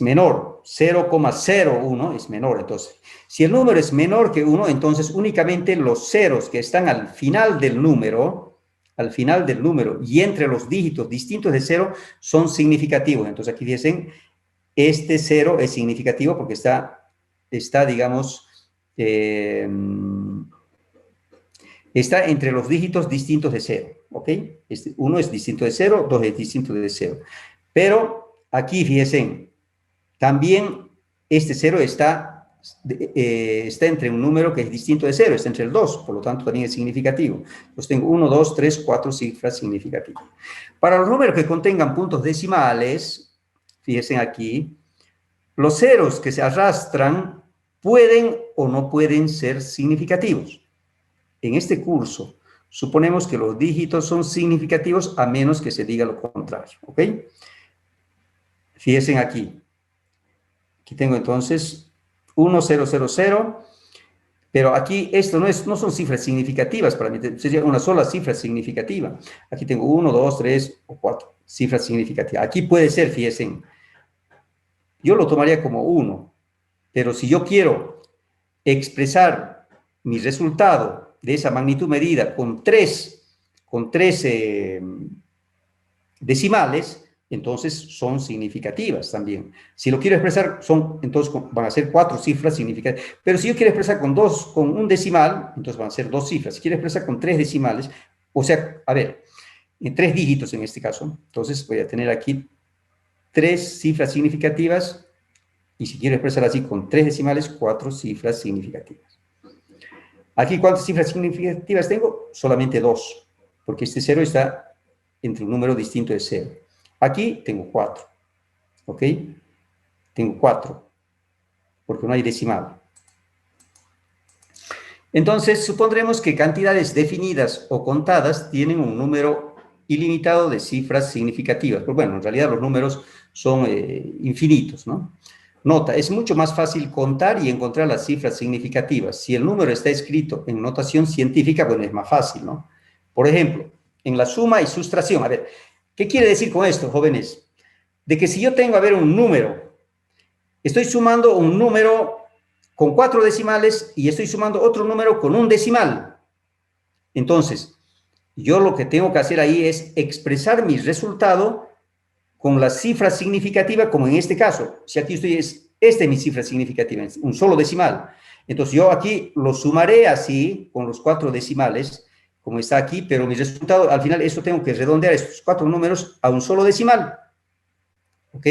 menor, 0,01 es menor. Entonces, si el número es menor que 1, entonces únicamente los ceros que están al final del número y entre los dígitos distintos de 0 son significativos. Entonces aquí dicen, este 0 es significativo porque está digamos, está entre los dígitos distintos de 0, ¿ok? 1 es distinto de 0, 2 es distinto de 0. Pero aquí, fíjense, también este 0 está entre un número que es distinto de 0, está entre el 2, por lo tanto también es significativo. Entonces tengo 1, 2, 3, 4 cifras significativas. Para los números que contengan puntos decimales, fíjense aquí, los ceros que se arrastran pueden o no pueden ser significativos. En este curso, suponemos que los dígitos son significativos a menos que se diga lo contrario, ¿ok? Fíjense aquí. Aquí tengo entonces 1, 0, 0, 0, pero aquí esto no son cifras significativas para mí, sería una sola cifra significativa. Aquí tengo 1, 2, 3 o 4 cifras significativas. Aquí puede ser, fíjense, yo lo tomaría como 1, pero si yo quiero expresar mi resultado de esa magnitud medida con 3 decimales, entonces son significativas también. Si lo quiero expresar, entonces van a ser 4 cifras significativas. Pero si yo quiero expresar con un decimal, entonces van a ser 2 cifras. Si quiero expresar con 3 decimales, o sea, a ver, en 3 dígitos en este caso, entonces voy a tener aquí 3 cifras significativas, y si quiero expresar así con 3 decimales, 4 cifras significativas. Aquí, ¿cuántas cifras significativas tengo? Solamente 2, porque este 0 está entre un número distinto de 0. Aquí tengo 4, ¿ok? Tengo 4, porque no hay decimal. Entonces, supondremos que cantidades definidas o contadas tienen un número ilimitado de cifras significativas. Pues bueno, en realidad los números son infinitos, ¿no? Nota, es mucho más fácil contar y encontrar las cifras significativas. Si el número está escrito en notación científica, bueno, es más fácil, ¿no? Por ejemplo, en la suma y sustracción. A ver, ¿qué quiere decir con esto, jóvenes? De que si yo tengo, a ver, un número, estoy sumando un número con 4 decimales y estoy sumando otro número con un decimal. Entonces, yo lo que tengo que hacer ahí es expresar mi resultado con la cifra significativa, como en este caso. Si aquí esta es mi cifra significativa, un solo decimal. Entonces, yo aquí lo sumaré así, con los 4 decimales, como está aquí, pero mi resultado, al final, esto tengo que redondear estos 4 números a un solo decimal. ¿Ok?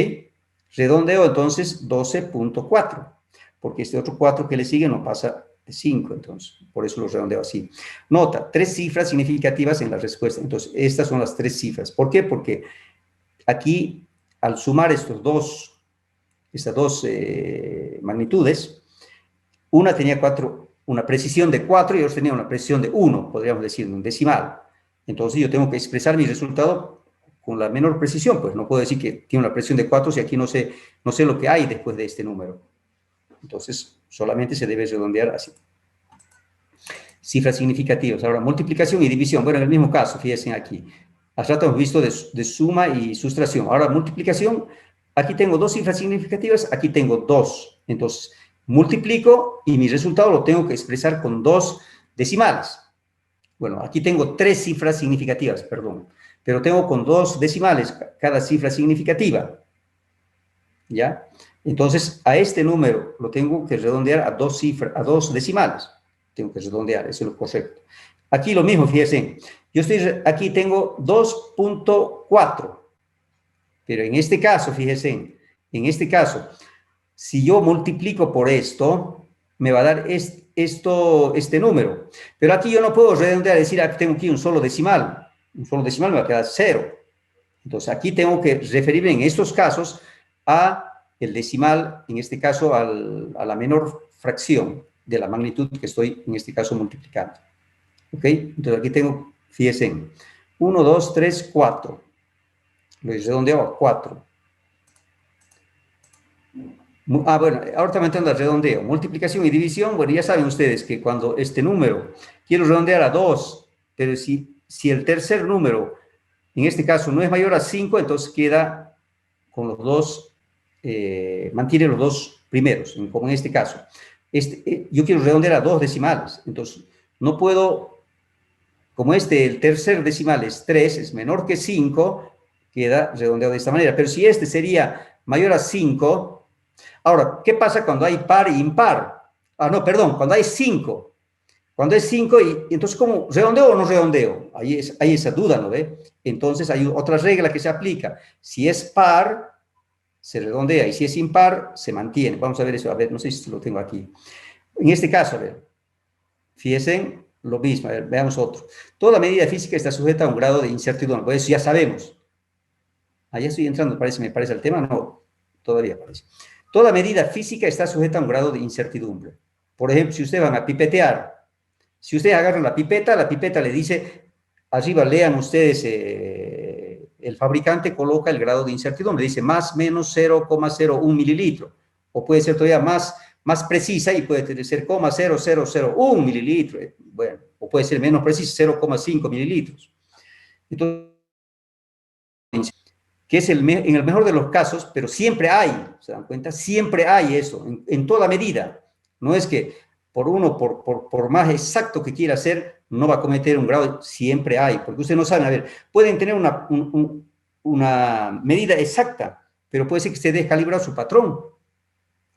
Redondeo entonces 12.4, porque este otro 4 que le sigue no pasa de 5, entonces, por eso lo redondeo así. Nota, 3 cifras significativas en la respuesta. Entonces, estas son las 3 cifras. ¿Por qué? Porque aquí, al sumar estas dos magnitudes, una tenía una precisión de 4 y otra tenía una precisión de 1, podríamos decir, un decimal. Entonces yo tengo que expresar mi resultado con la menor precisión, pues no puedo decir que tiene una precisión de 4 si aquí no sé lo que hay después de este número. Entonces solamente se debe redondear así. Cifras significativas. Ahora, multiplicación y división. Bueno, en el mismo caso, fíjense aquí. Hace rato hemos visto de suma y sustracción. Ahora, multiplicación. Aquí tengo 2 cifras significativas, aquí tengo 2. Entonces, multiplico y mi resultado lo tengo que expresar con 2 decimales. Bueno, aquí tengo 3 cifras significativas, perdón. Pero tengo con 2 decimales cada cifra significativa. ¿Ya? Entonces, a este número lo tengo que redondear a 2 decimales. Tengo que redondear, eso es lo correcto. Aquí lo mismo, fíjense. Aquí tengo 2.4. Pero en este caso, fíjense, si yo multiplico por esto, me va a dar este número. Pero aquí yo no puedo redondear y decir, tengo aquí un solo decimal. Un solo decimal me va a quedar 0. Entonces, aquí tengo que referirme en estos casos a el decimal, en este caso a la menor fracción de la magnitud que estoy, en este caso, multiplicando. ¿Ok? Entonces, aquí tengo, fíjense, 1, 2, 3, 4. Lo redondeo a 4. Bueno, ahora también entrando al redondeo. Multiplicación y división, bueno, ya saben ustedes que cuando este número quiero redondear a 2, pero si el tercer número, en este caso, no es mayor a 5, entonces queda con los 2, mantiene los 2 primeros, como en este caso. Yo quiero redondear a 2 decimales, entonces no puedo, como el tercer decimal es 3, es menor que 5, queda redondeado de esta manera. Pero si este sería mayor a 5, ahora, ¿qué pasa cuando hay par e impar? No, perdón, cuando hay 5. Cuando es 5, y entonces, ¿cómo? ¿Redondeo o no redondeo? Hay esa duda, ¿no ve? Entonces, hay otra regla que se aplica. Si es par, se redondea, y si es impar, se mantiene. Vamos a ver eso, a ver, no sé si lo tengo aquí. En este caso, a ver, fíjense, lo mismo, a ver, veamos otro. Toda medida física está sujeta a un grado de incertidumbre, por eso ya sabemos. Allá estoy entrando, me parece al tema, no, todavía parece. Toda medida física está sujeta a un grado de incertidumbre. Por ejemplo, si ustedes van a pipetear, si ustedes agarran la pipeta le dice, arriba lean ustedes, el fabricante coloca el grado de incertidumbre, dice más menos 0,01 mililitro, o puede ser todavía más precisa y puede ser 0,0001 mililitro, bueno, o puede ser menos precisa, 0,5 mililitros. Entonces, que es en el mejor de los casos, pero siempre hay, ¿se dan cuenta? Siempre hay eso, en toda medida. No es que por más exacto que quiera hacer, no va a cometer un grado, siempre hay, porque ustedes no saben, a ver, pueden tener una medida exacta, pero puede ser que se descalibrado su patrón.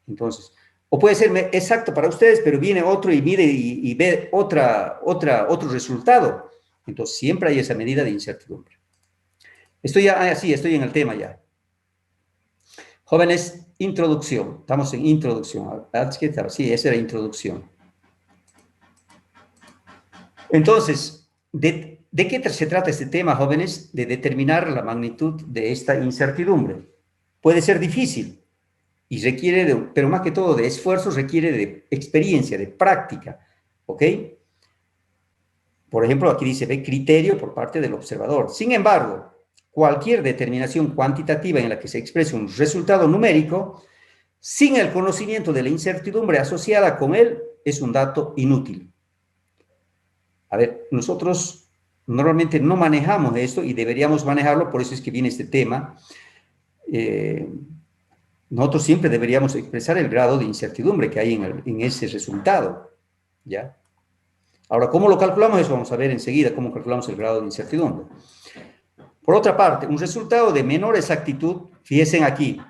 Entonces, o puede ser exacto para ustedes, pero viene otro y mide y ve otro resultado. Entonces, siempre hay esa medida de incertidumbre. Estoy en el tema ya. Jóvenes, introducción. Estamos en introducción. Sí, esa era introducción. Entonces, ¿de qué se trata este tema, jóvenes? De determinar la magnitud de esta incertidumbre. Puede ser difícil y requiere, pero más que todo de esfuerzo, requiere de experiencia, de práctica. ¿Ok? Por ejemplo, aquí dice, ve criterio por parte del observador. Sin embargo, cualquier determinación cuantitativa en la que se exprese un resultado numérico, sin el conocimiento de la incertidumbre asociada con él, es un dato inútil. A ver, nosotros normalmente no manejamos esto y deberíamos manejarlo, por eso es que viene este tema. Nosotros siempre deberíamos expresar el grado de incertidumbre que hay en ese resultado, ¿ya? Ahora, ¿cómo lo calculamos? Eso vamos a ver enseguida, cómo calculamos el grado de incertidumbre. Por otra parte, un resultado de menor exactitud, fíjense aquí,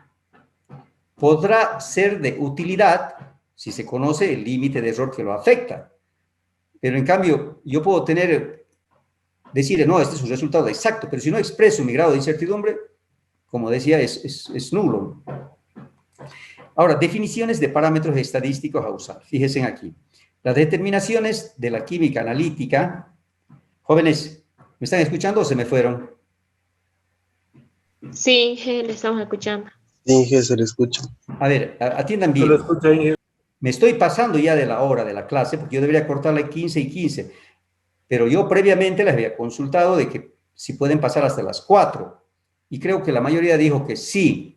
podrá ser de utilidad si se conoce el límite de error que lo afecta. Pero en cambio, yo puedo decir, no, este es un resultado exacto, pero si no expreso mi grado de incertidumbre, como decía, es nulo. Ahora, definiciones de parámetros estadísticos a usar. Fíjense aquí. Las determinaciones de la química analítica. Jóvenes, ¿me están escuchando o se me fueron? Sí, Inge, le estamos escuchando. Sí, Inge, se le escucha. A ver, atiendan bien. Se lo escucha ahí. Me estoy pasando ya de la hora de la clase, porque yo debería cortarle 15 y 15, pero yo previamente les había consultado de que si pueden pasar hasta las 4, y creo que la mayoría dijo que sí,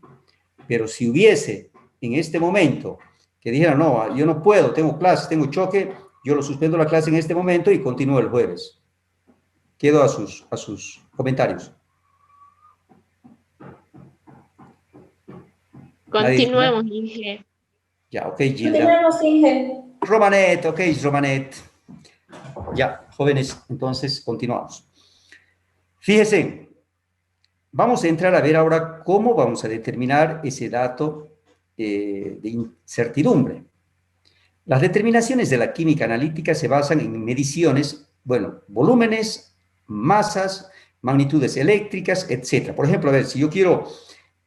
pero si hubiese en este momento que dijera, no, yo no puedo, tengo clases, tengo choque, yo lo suspendo la clase en este momento y continúo el jueves. Quedo a sus comentarios. Continuemos, Inge. Ya, ok, Gilda. Continuemos, Inge. Romanet, ok, Romanet. Ya, jóvenes, entonces continuamos. Fíjense, vamos a entrar a ver ahora cómo vamos a determinar ese dato de incertidumbre. Las determinaciones de la química analítica se basan en mediciones, bueno, volúmenes, masas, magnitudes eléctricas, etc. Por ejemplo, a ver, si yo quiero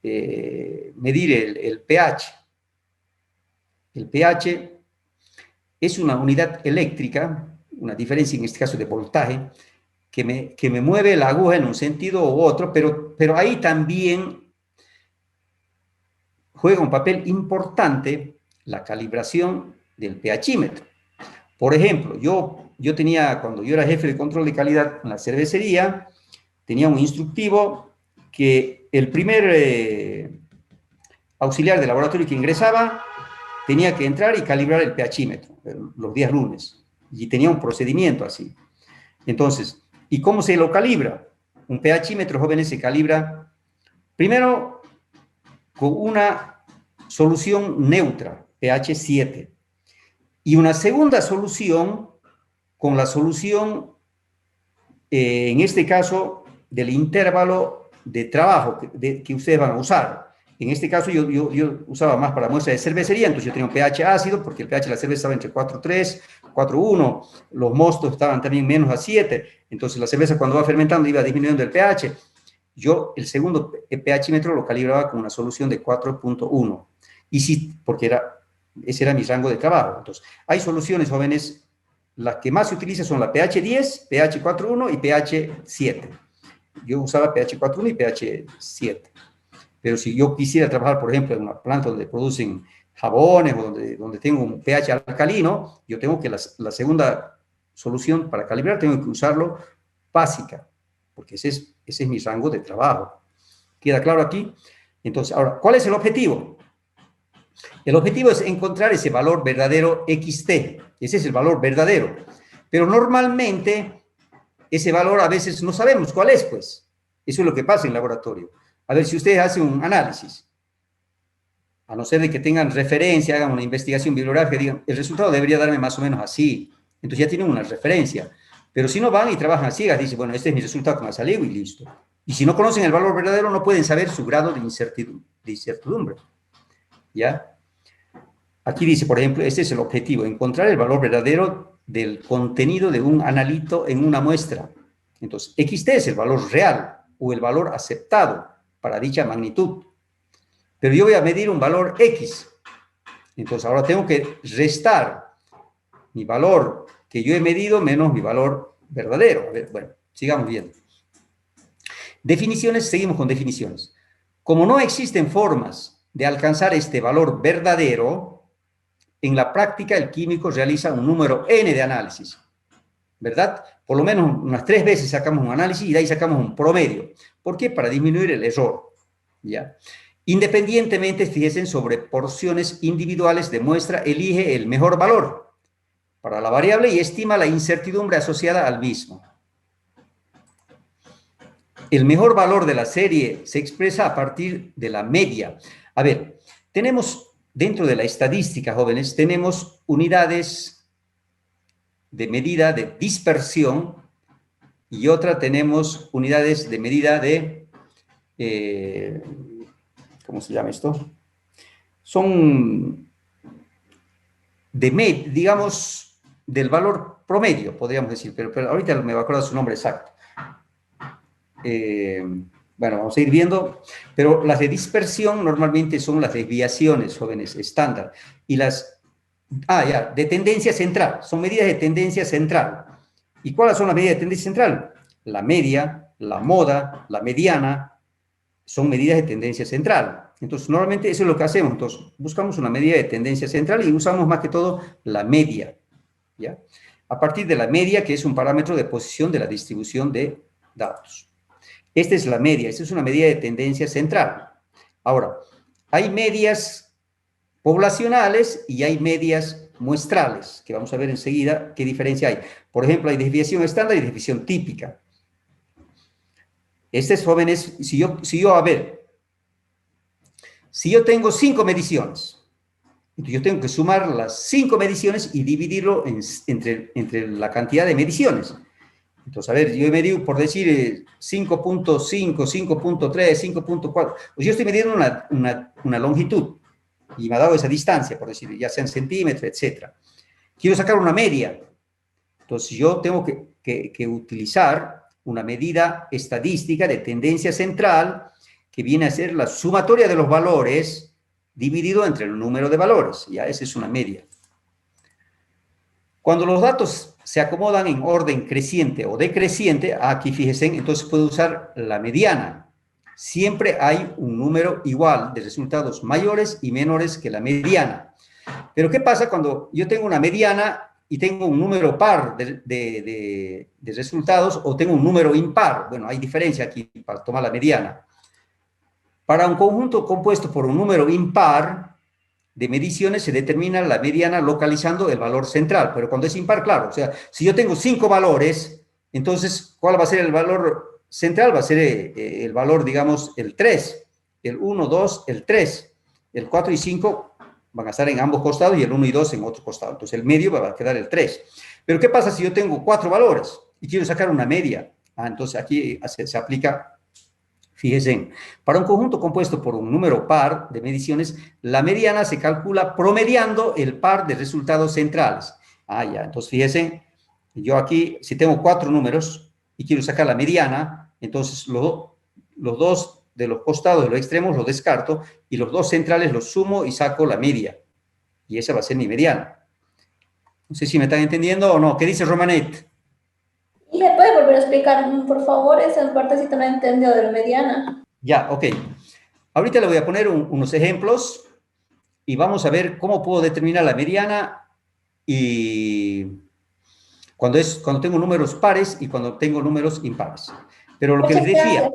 medir el pH, el pH es una unidad eléctrica, una diferencia en este caso de voltaje, que me mueve la aguja en un sentido u otro, pero ahí también juega un papel importante la calibración del pHímetro. Por ejemplo, yo tenía, cuando yo era jefe de control de calidad en la cervecería, tenía un instructivo que el primer auxiliar de laboratorio que ingresaba tenía que entrar y calibrar el pHímetro los días lunes. Y tenía un procedimiento así. Entonces, ¿y cómo se lo calibra? Un pHímetro, jóvenes, se calibra primero con una solución neutra, pH 7. Y una segunda solución con la solución, en este caso, del intervalo de trabajo que ustedes van a usar. En este caso yo usaba más para muestra de cervecería, entonces yo tenía un pH ácido, porque el pH de la cerveza estaba entre 4,3, 4,1, los mostos estaban también menos a 7, entonces la cerveza cuando va fermentando iba disminuyendo el pH. Yo el segundo pHímetro lo calibraba con una solución de 4,1, y sí, porque ese era mi rango de trabajo. Entonces, hay soluciones, jóvenes, las que más se utilizan son la pH 10, pH 4,1 y pH 7. Yo usaba pH 4,1 y pH 7. Pero si yo quisiera trabajar, por ejemplo, en una planta donde producen jabones o donde tengo un pH alcalino, yo tengo que la segunda solución para calibrar tengo que usarlo básica, porque ese es mi rango de trabajo. ¿Queda claro aquí? Entonces, ahora, ¿cuál es el objetivo? El objetivo es encontrar ese valor verdadero XT. Ese es el valor verdadero. Pero normalmente, ese valor a veces no sabemos cuál es, pues. Eso es lo que pasa en el laboratorio. A ver, si ustedes hacen un análisis, a no ser de que tengan referencia, hagan una investigación bibliográfica, digan, el resultado debería darme más o menos así. Entonces ya tienen una referencia. Pero si no van y trabajan a ciegas, dicen, bueno, este es mi resultado que me ha salido y listo. Y si no conocen el valor verdadero, no pueden saber su grado de incertidumbre. ¿Ya? Aquí dice, por ejemplo, este es el objetivo, encontrar el valor verdadero del contenido de un analito en una muestra. Entonces, XT es el valor real o el valor aceptado para dicha magnitud. Pero yo voy a medir un valor X. Entonces, ahora tengo que restar mi valor que yo he medido menos mi valor verdadero. A ver, bueno, sigamos viendo. Definiciones, seguimos con definiciones. Como no existen formas de alcanzar este valor verdadero, en la práctica el químico realiza un número n de análisis, ¿verdad? Por lo menos unas 3 veces sacamos un análisis y de ahí sacamos un promedio. ¿Por qué? Para disminuir el error, ¿ya? Independientemente, fíjense, sobre porciones individuales de muestra, elige el mejor valor para la variable y estima la incertidumbre asociada al mismo. El mejor valor de la serie se expresa a partir de la media. A ver, tenemos dentro de la estadística, jóvenes, tenemos unidades de medida de dispersión y otra tenemos unidades de medida de, ¿cómo se llama esto? Son digamos, del valor promedio, podríamos decir, pero ahorita me va a acordar su nombre exacto. Bueno, vamos a ir viendo, pero las de dispersión normalmente son las desviaciones, jóvenes, estándar, y las, de tendencia central, son medidas de tendencia central. ¿Y cuáles son las medidas de tendencia central? La media, la moda, la mediana, son medidas de tendencia central. Entonces, normalmente eso es lo que hacemos, entonces, buscamos una medida de tendencia central y usamos más que todo la media, ¿ya? A partir de la media, que es un parámetro de posición de la distribución de datos. Esta es la media, esta es una medida de tendencia central. Ahora, hay medias poblacionales y hay medias muestrales, que vamos a ver enseguida qué diferencia hay. Por ejemplo, hay desviación estándar y desviación típica. Estos jóvenes, si yo tengo 5 mediciones, entonces yo tengo que sumar las 5 mediciones y dividirlo entre la cantidad de mediciones. Entonces, a ver, yo he medido, por decir, 5.5, 5.3, 5.4. Pues yo estoy midiendo una longitud y me ha dado esa distancia, por decir, ya sean centímetros, etc. Quiero sacar una media. Entonces, yo tengo que utilizar una medida estadística de tendencia central que viene a ser la sumatoria de los valores dividido entre el número de valores. Ya, esa es una media. Cuando los datos se acomodan en orden creciente o decreciente, aquí fíjense, entonces puedo usar la mediana. Siempre hay un número igual de resultados mayores y menores que la mediana. Pero ¿qué pasa cuando yo tengo una mediana y tengo un número par de resultados o tengo un número impar? Bueno, hay diferencia aquí para tomar la mediana. Para un conjunto compuesto por un número impar de mediciones se determina la mediana localizando el valor central, pero cuando es impar, claro, o sea, si yo tengo 5 valores, entonces, ¿cuál va a ser el valor central? Va a ser el valor, digamos, el 3, el 1, 2, el 3, el 4 y 5 van a estar en ambos costados y el 1 y 2 en otro costado, entonces el medio va a quedar el 3. Pero ¿qué pasa si yo tengo 4 valores y quiero sacar una media? Entonces aquí se aplica. Fíjense, para un conjunto compuesto por un número par de mediciones, la mediana se calcula promediando el par de resultados centrales. Ya, entonces fíjense, yo aquí, si tengo 4 números y quiero sacar la mediana, entonces los 2 de los costados de los extremos los descarto y los 2 centrales los sumo y saco la media. Y esa va a ser mi mediana. No sé si me están entendiendo o no. ¿Qué dice Romanet? ¿Y le puede volver a explicar, por favor, esa partecita no he entendido de la mediana? Ya, ok. Ahorita le voy a poner unos ejemplos y vamos a ver cómo puedo determinar la mediana y cuando tengo números pares y cuando tengo números impares. Pero lo que les decía,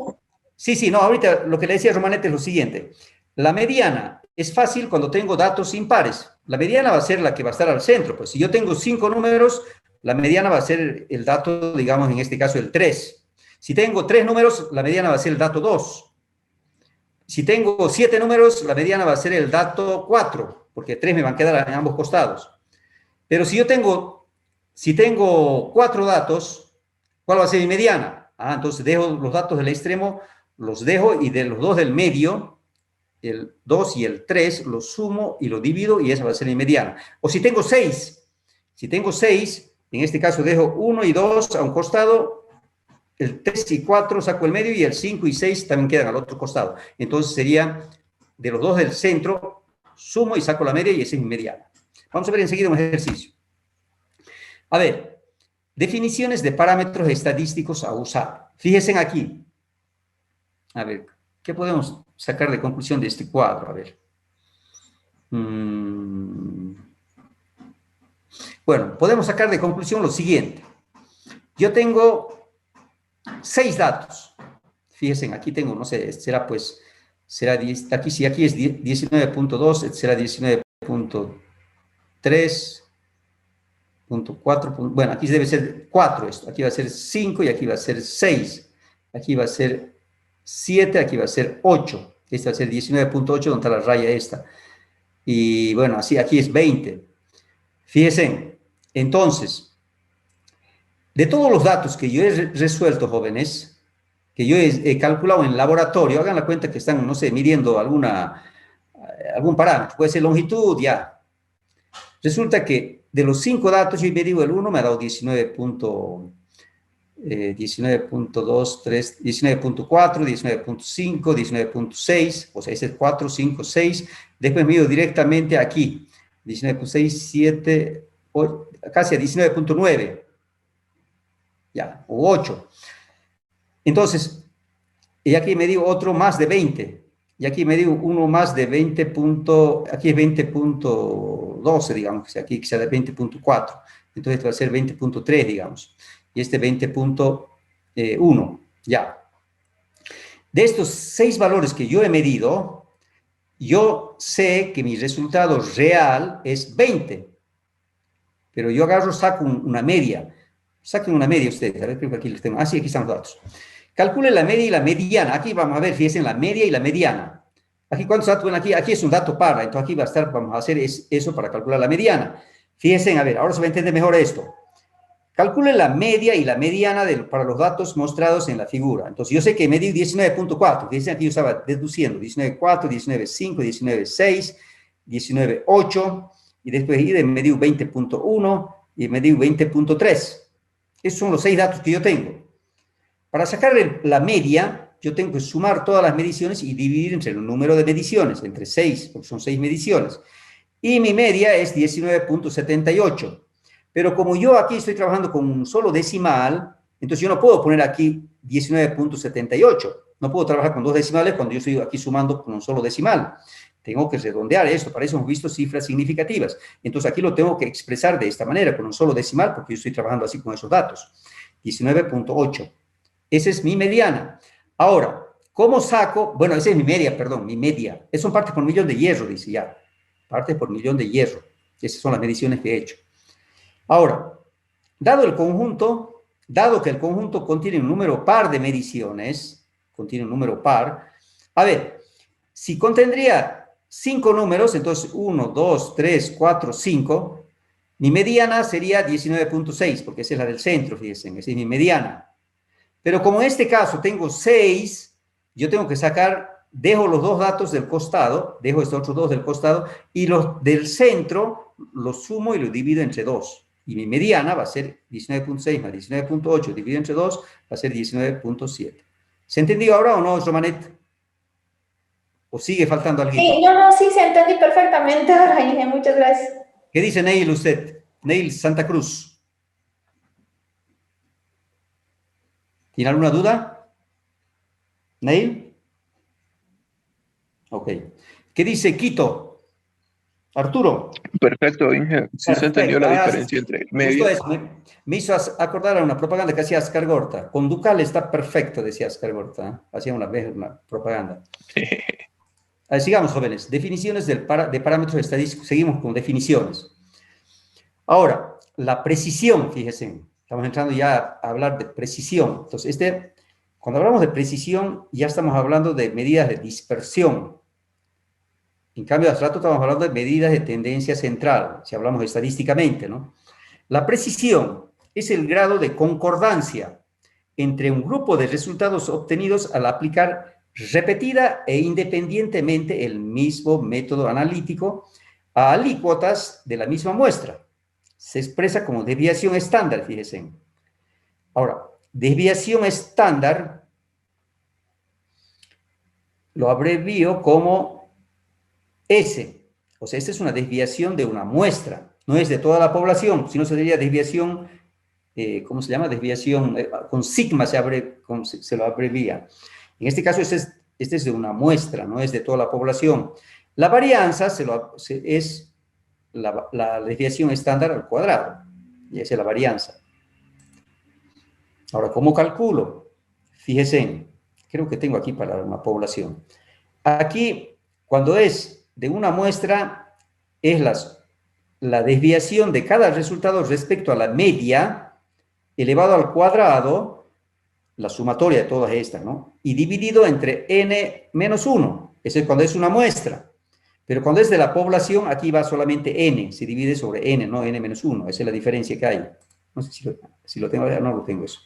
sí, no, ahorita lo que le decía a Romanet es lo siguiente. La mediana es fácil cuando tengo datos impares. La mediana va a ser la que va a estar al centro. Pues si yo tengo 5 números, la mediana va a ser el dato, digamos, en este caso el 3. Si tengo 3 números, la mediana va a ser el dato 2. Si tengo 7 números, la mediana va a ser el dato 4, porque 3 me van a quedar en ambos costados. Pero si tengo 4 datos, ¿cuál va a ser mi mediana? Entonces dejo los datos del extremo, los dejo, y de los dos del medio, el 2 y el 3, los sumo y lo divido, y esa va a ser mi mediana. O si tengo 6, en este caso dejo 1 y 2 a un costado, el 3 y 4 saco el medio, y el 5 y 6 también quedan al otro costado. Entonces sería de los dos del centro, sumo y saco la media, y esa es mi mediana. Vamos a ver enseguida un ejercicio. A ver, definiciones de parámetros estadísticos a usar. Fíjense aquí. A ver, ¿qué podemos sacar de conclusión de este cuadro? A ver. Bueno, podemos sacar de conclusión lo siguiente. Yo tengo 6 datos. Fíjense, aquí tengo, no sé, será 10, aquí, si aquí es 19.2, será 19.3.4, bueno, aquí debe ser 4 esto, aquí va a ser 5 y aquí va a ser 6, aquí va a ser 7, aquí va a ser 8, este va a ser 19.8, donde está la raya esta, y bueno, así aquí es 20. Fíjense, entonces, de todos los datos que yo he resuelto, jóvenes, que yo he calculado en laboratorio, hagan la cuenta que están, no sé, midiendo algún parámetro, puede ser longitud, ya. Resulta que de los 5 datos, yo he medido el 1, me ha dado 19.2, 19.3, 19.4, 19.5, 19.6, o sea, ese es 4, 5, 6, después mido directamente aquí, 19.6, 7, 8, casi a 19.9, ya, o 8. Entonces, y aquí me digo otro más de 20, y aquí me digo uno más de 20. Aquí es 20.12, digamos, que aquí sea de 20.4, entonces este va a ser 20.3, digamos, y este 20.1, ya. De estos 6 valores que yo he medido, yo sé que mi resultado real es 20, pero yo saco una media. Saquen una media ustedes, a ver, creo que aquí les tengo. Sí, aquí están los datos. Calculen la media y la mediana. Aquí vamos a ver, fíjense, la media y la mediana. Aquí, ¿cuántos datos ven aquí? Aquí es un dato par, entonces aquí va a estar, vamos a hacer eso para calcular la mediana. Fíjense, a ver, ahora se va a entender mejor esto. Calculen la media y la mediana para los datos mostrados en la figura. Entonces, yo sé que medí 19.4. Fíjense, aquí yo estaba deduciendo 19.4, 19.5, 19.6, 19.8, y después medí 20.1 y medí 20.3. Esos son los 6 datos que yo tengo. Para sacar la media, yo tengo que sumar todas las mediciones y dividir entre el número de mediciones, entre 6, porque son 6 mediciones. Y mi media es 19.78. Pero como yo aquí estoy trabajando con un solo decimal, entonces yo no puedo poner aquí 19.78. No puedo trabajar con 2 decimales cuando yo estoy aquí sumando con un solo decimal. Tengo que redondear esto, para eso hemos visto cifras significativas. Entonces aquí lo tengo que expresar de esta manera, con un solo decimal, porque yo estoy trabajando así con esos datos. 19.8. Esa es mi mediana. Ahora, ¿cómo saco? Bueno, esa es mi media, perdón, mi media. Son partes por millón de hierro, dice ya. Partes por millón de hierro. Esas son las mediciones que he hecho. Ahora, dado que el conjunto contiene un número par de mediciones, a ver, si contendría 5 números, entonces 1, 2, 3, 4, 5, mi mediana sería 19.6, porque esa es la del centro, fíjense, esa es mi mediana. Pero como en este caso tengo 6, yo tengo que dejo los 2 datos del costado, dejo estos otros 2 del costado, y los del centro los sumo y los divido entre 2. Y mi mediana va a ser 19.6 más 19.8 dividido entre 2, va a ser 19.7. ¿Se entendió ahora o no, Romanet? ¿O sigue faltando algo? Sí, sí, se entendí perfectamente ahora, Inge, muchas gracias. ¿Qué dice Neil usted? Neil Santa Cruz. ¿Tiene alguna duda? ¿Neil? Ok. ¿Qué dice Quito? Arturo. Perfecto, Inge. Sí se entendió la Perfecto. diferencia entre Justo media. eso, me hizo acordar a una propaganda que hacía Ascar Gorta. Con Ducal está perfecto, decía Ascar Gorta. ¿Eh? Hacía una vez una propaganda. Sigamos, jóvenes. Definiciones de parámetros estadísticos. Seguimos con definiciones. Ahora, la precisión, fíjense. Estamos entrando ya a hablar de precisión. Entonces, cuando hablamos de precisión, ya estamos hablando de medidas de dispersión. En cambio, hace rato estamos hablando de medidas de tendencia central, si hablamos estadísticamente, ¿no? La precisión es el grado de concordancia entre un grupo de resultados obtenidos al aplicar repetida e independientemente el mismo método analítico a alícuotas de la misma muestra. Se expresa como desviación estándar, fíjense. Ahora, desviación estándar lo abrevío como S. O sea, esta es una desviación de una muestra. No es de toda la población, sino sería desviación, ¿cómo se llama? Desviación, con sigma se lo abrevia. En este caso, este es de una muestra, no es de toda la población. La varianza es la desviación estándar al cuadrado. Y esa es la varianza. Ahora, ¿cómo calculo? Fíjense, creo que tengo aquí para una población. Aquí, cuando es de una muestra, es la desviación de cada resultado respecto a la media, elevado al cuadrado, la sumatoria de todas estas, ¿no? Y dividido entre n menos 1. Eso es cuando es una muestra. Pero cuando es de la población, aquí va solamente n, se divide sobre n, no n menos 1. Esa es la diferencia que hay. No sé si lo tengo, no lo tengo eso.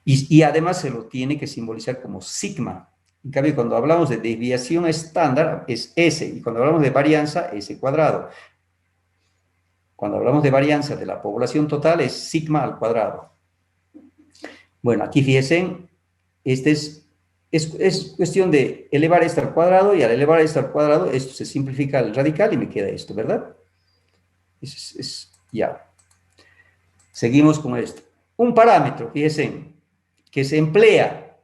Y además se lo tiene que simbolizar como sigma. En cambio, cuando hablamos de desviación estándar, es S. Y cuando hablamos de varianza, S cuadrado. Cuando hablamos de varianza de la población total, es sigma al cuadrado. Bueno, aquí fíjense, es cuestión de elevar esto al cuadrado, y al elevar esto al cuadrado, esto se simplifica al radical y me queda esto, ¿verdad? Ya. Seguimos con esto. Un parámetro, fíjense, que se emplea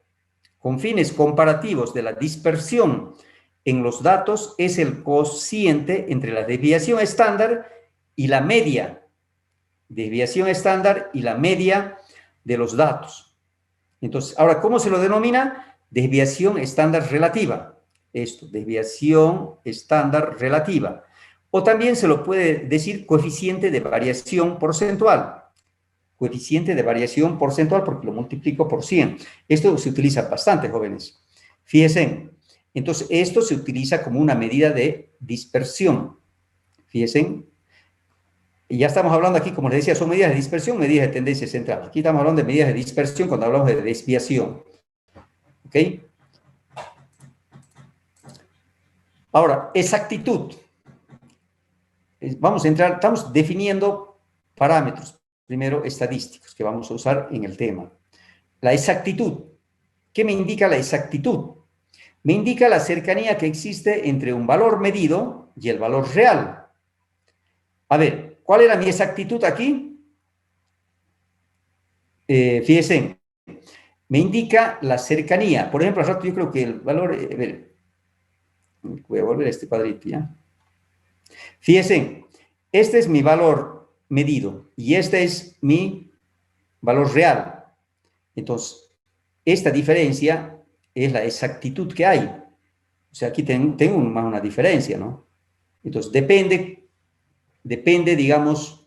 con fines comparativos de la dispersión en los datos es el cociente entre la desviación estándar y la media. Desviación estándar y la media de los datos. Entonces, ahora, ¿cómo se lo denomina? Desviación estándar relativa. Esto, desviación estándar relativa. O también se lo puede decir coeficiente de variación porcentual. Coeficiente de variación porcentual porque lo multiplico por 100. Esto se utiliza bastante, jóvenes. Fíjense, entonces esto se utiliza como una medida de dispersión. Fíjense, y ya estamos hablando aquí, como les decía, son medidas de dispersión, medidas de tendencia central. Aquí estamos hablando de medidas de dispersión cuando hablamos de desviación. ¿Ok? Ahora, exactitud. Vamos a entrar, estamos definiendo parámetros. Primero, estadísticos, que vamos a usar en el tema. La exactitud. ¿Qué me indica la exactitud? Me indica la cercanía que existe entre un valor medido y el valor real. A ver, ¿cuál era mi exactitud aquí? Fíjense, me indica la cercanía. Por ejemplo, al rato yo creo que el valor... a ver, voy a volver a este cuadrito, ¿ya? Fíjense, este es mi valor medido y este es mi valor real. Entonces, esta diferencia es la exactitud que hay. O sea, aquí tengo más una diferencia, ¿no? Entonces, depende, digamos,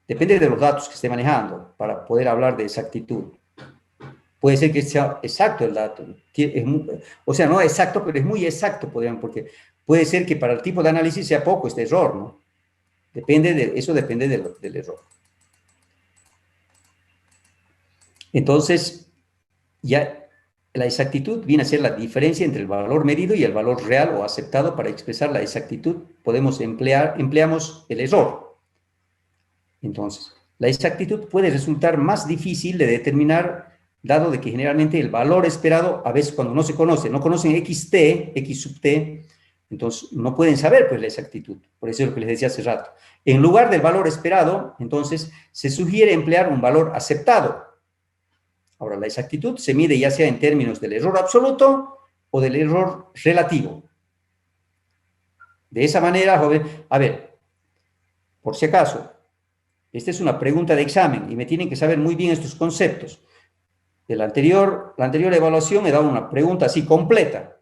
depende de los datos que esté manejando para poder hablar de exactitud. Puede ser que sea exacto el dato. O sea, no exacto, pero es muy exacto, porque puede ser que para el tipo de análisis sea poco este error, ¿no? Eso depende del error. Entonces, ya la exactitud viene a ser la diferencia entre el valor medido y el valor real o aceptado. Para expresar la exactitud empleamos el error. Entonces, la exactitud puede resultar más difícil de determinar, dado de que generalmente el valor esperado, a veces cuando no se conoce, no conocen x sub t, entonces no pueden saber pues la exactitud. Por eso es lo que les decía hace rato. En lugar del valor esperado, entonces se sugiere emplear un valor aceptado. Ahora, la exactitud se mide ya sea en términos del error absoluto o del error relativo. De esa manera, joven, a ver, por si acaso, esta es una pregunta de examen y me tienen que saber muy bien estos conceptos. La anterior evaluación me daba una pregunta así completa,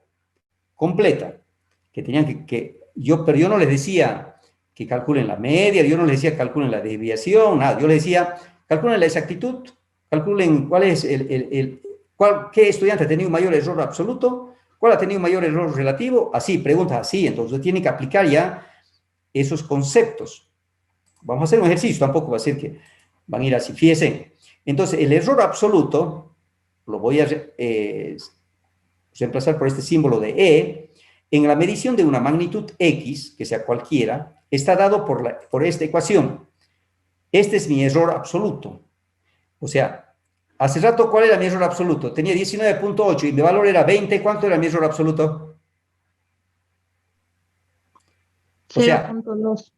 que tenían pero yo no les decía que calculen la media, yo no les decía que calculen la desviación, nada, yo les decía, calculen la exactitud, calculen cuál es qué estudiante ha tenido un mayor error absoluto, cuál ha tenido un mayor error relativo, así, preguntas así, entonces tienen que aplicar ya esos conceptos. Vamos a hacer un ejercicio, tampoco va a ser que van a ir así, fíjense. Entonces, el error absoluto lo voy a reemplazar por este símbolo de E. En la medición de una magnitud X, que sea cualquiera, está dado por esta ecuación. Este es mi error absoluto. O sea, hace rato, ¿cuál era mi error absoluto? Tenía 19.8 y mi valor era 20. ¿Cuánto era mi error absoluto? O sea, 0.2.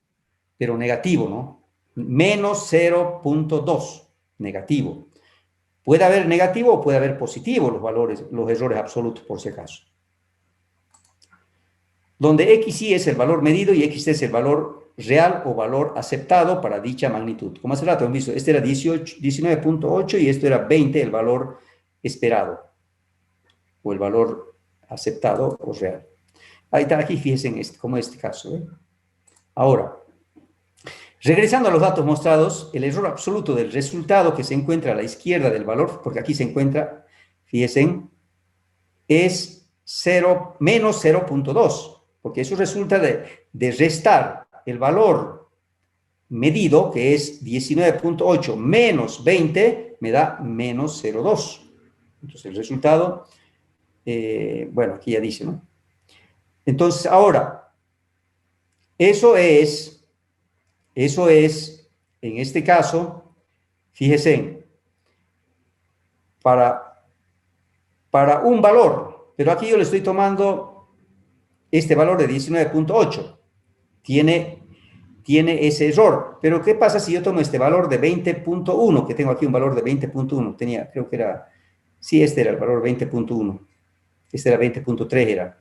pero negativo, ¿no? Menos 0.2, negativo. Puede haber negativo o puede haber positivo los errores absolutos, por si acaso. Donde XY es el valor medido y XT es el valor real o valor aceptado para dicha magnitud. Como hace rato hemos visto, este era 19.8 y esto era 20, el valor esperado, o el valor aceptado o real. Ahí está, aquí fíjense como este caso. Ahora, regresando a los datos mostrados, el error absoluto del resultado que se encuentra a la izquierda del valor, porque aquí se encuentra, fíjense, es menos 0.2, porque eso resulta de restar el valor medido, que es 19.8 menos 20, me da menos 0.2. Entonces el resultado, bueno, aquí ya dice, ¿no? Entonces ahora, eso es, en este caso, fíjense, para un valor, pero aquí yo le estoy tomando este valor de 19.8, tiene ese error, pero ¿qué pasa si yo tomo este valor de 20.1, que tengo aquí un valor de 20.1, creo que era, sí, este era el valor 20.1, este era 20.3 era.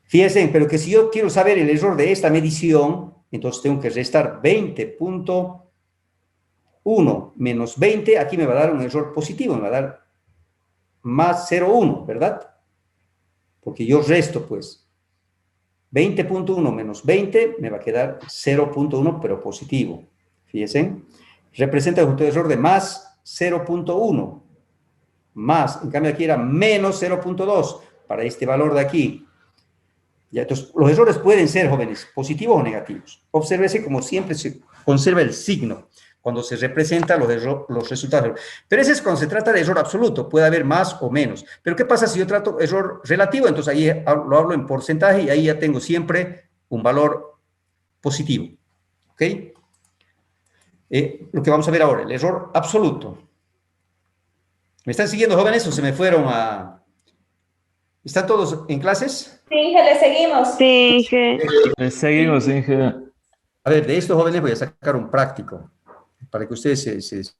Fíjense, pero que si yo quiero saber el error de esta medición, entonces tengo que restar 20.1 menos 20, aquí me va a dar un error positivo, me va a dar más 0.1, ¿verdad? Porque yo resto, pues, 20.1 menos 20 me va a quedar 0.1, pero positivo. Fíjense, representa un error de más 0.1, más, en cambio aquí era menos 0.2 para este valor de aquí. Ya, entonces, los errores pueden ser, jóvenes, positivos o negativos. Obsérvese como siempre se conserva el signo cuando se representan los resultados. Pero ese es cuando se trata de error absoluto, puede haber más o menos. Pero ¿qué pasa si yo trato error relativo? Entonces ahí lo hablo en porcentaje y ahí ya tengo siempre un valor positivo. ¿Ok? Lo que vamos a ver ahora, el error absoluto. ¿Me están siguiendo, jóvenes, o se me fueron a...? ¿Están todos en clases? Sí, Inge, le seguimos. Sí, Inge. Le seguimos, Inge. A ver, de estos jóvenes voy a sacar un práctico, para que ustedes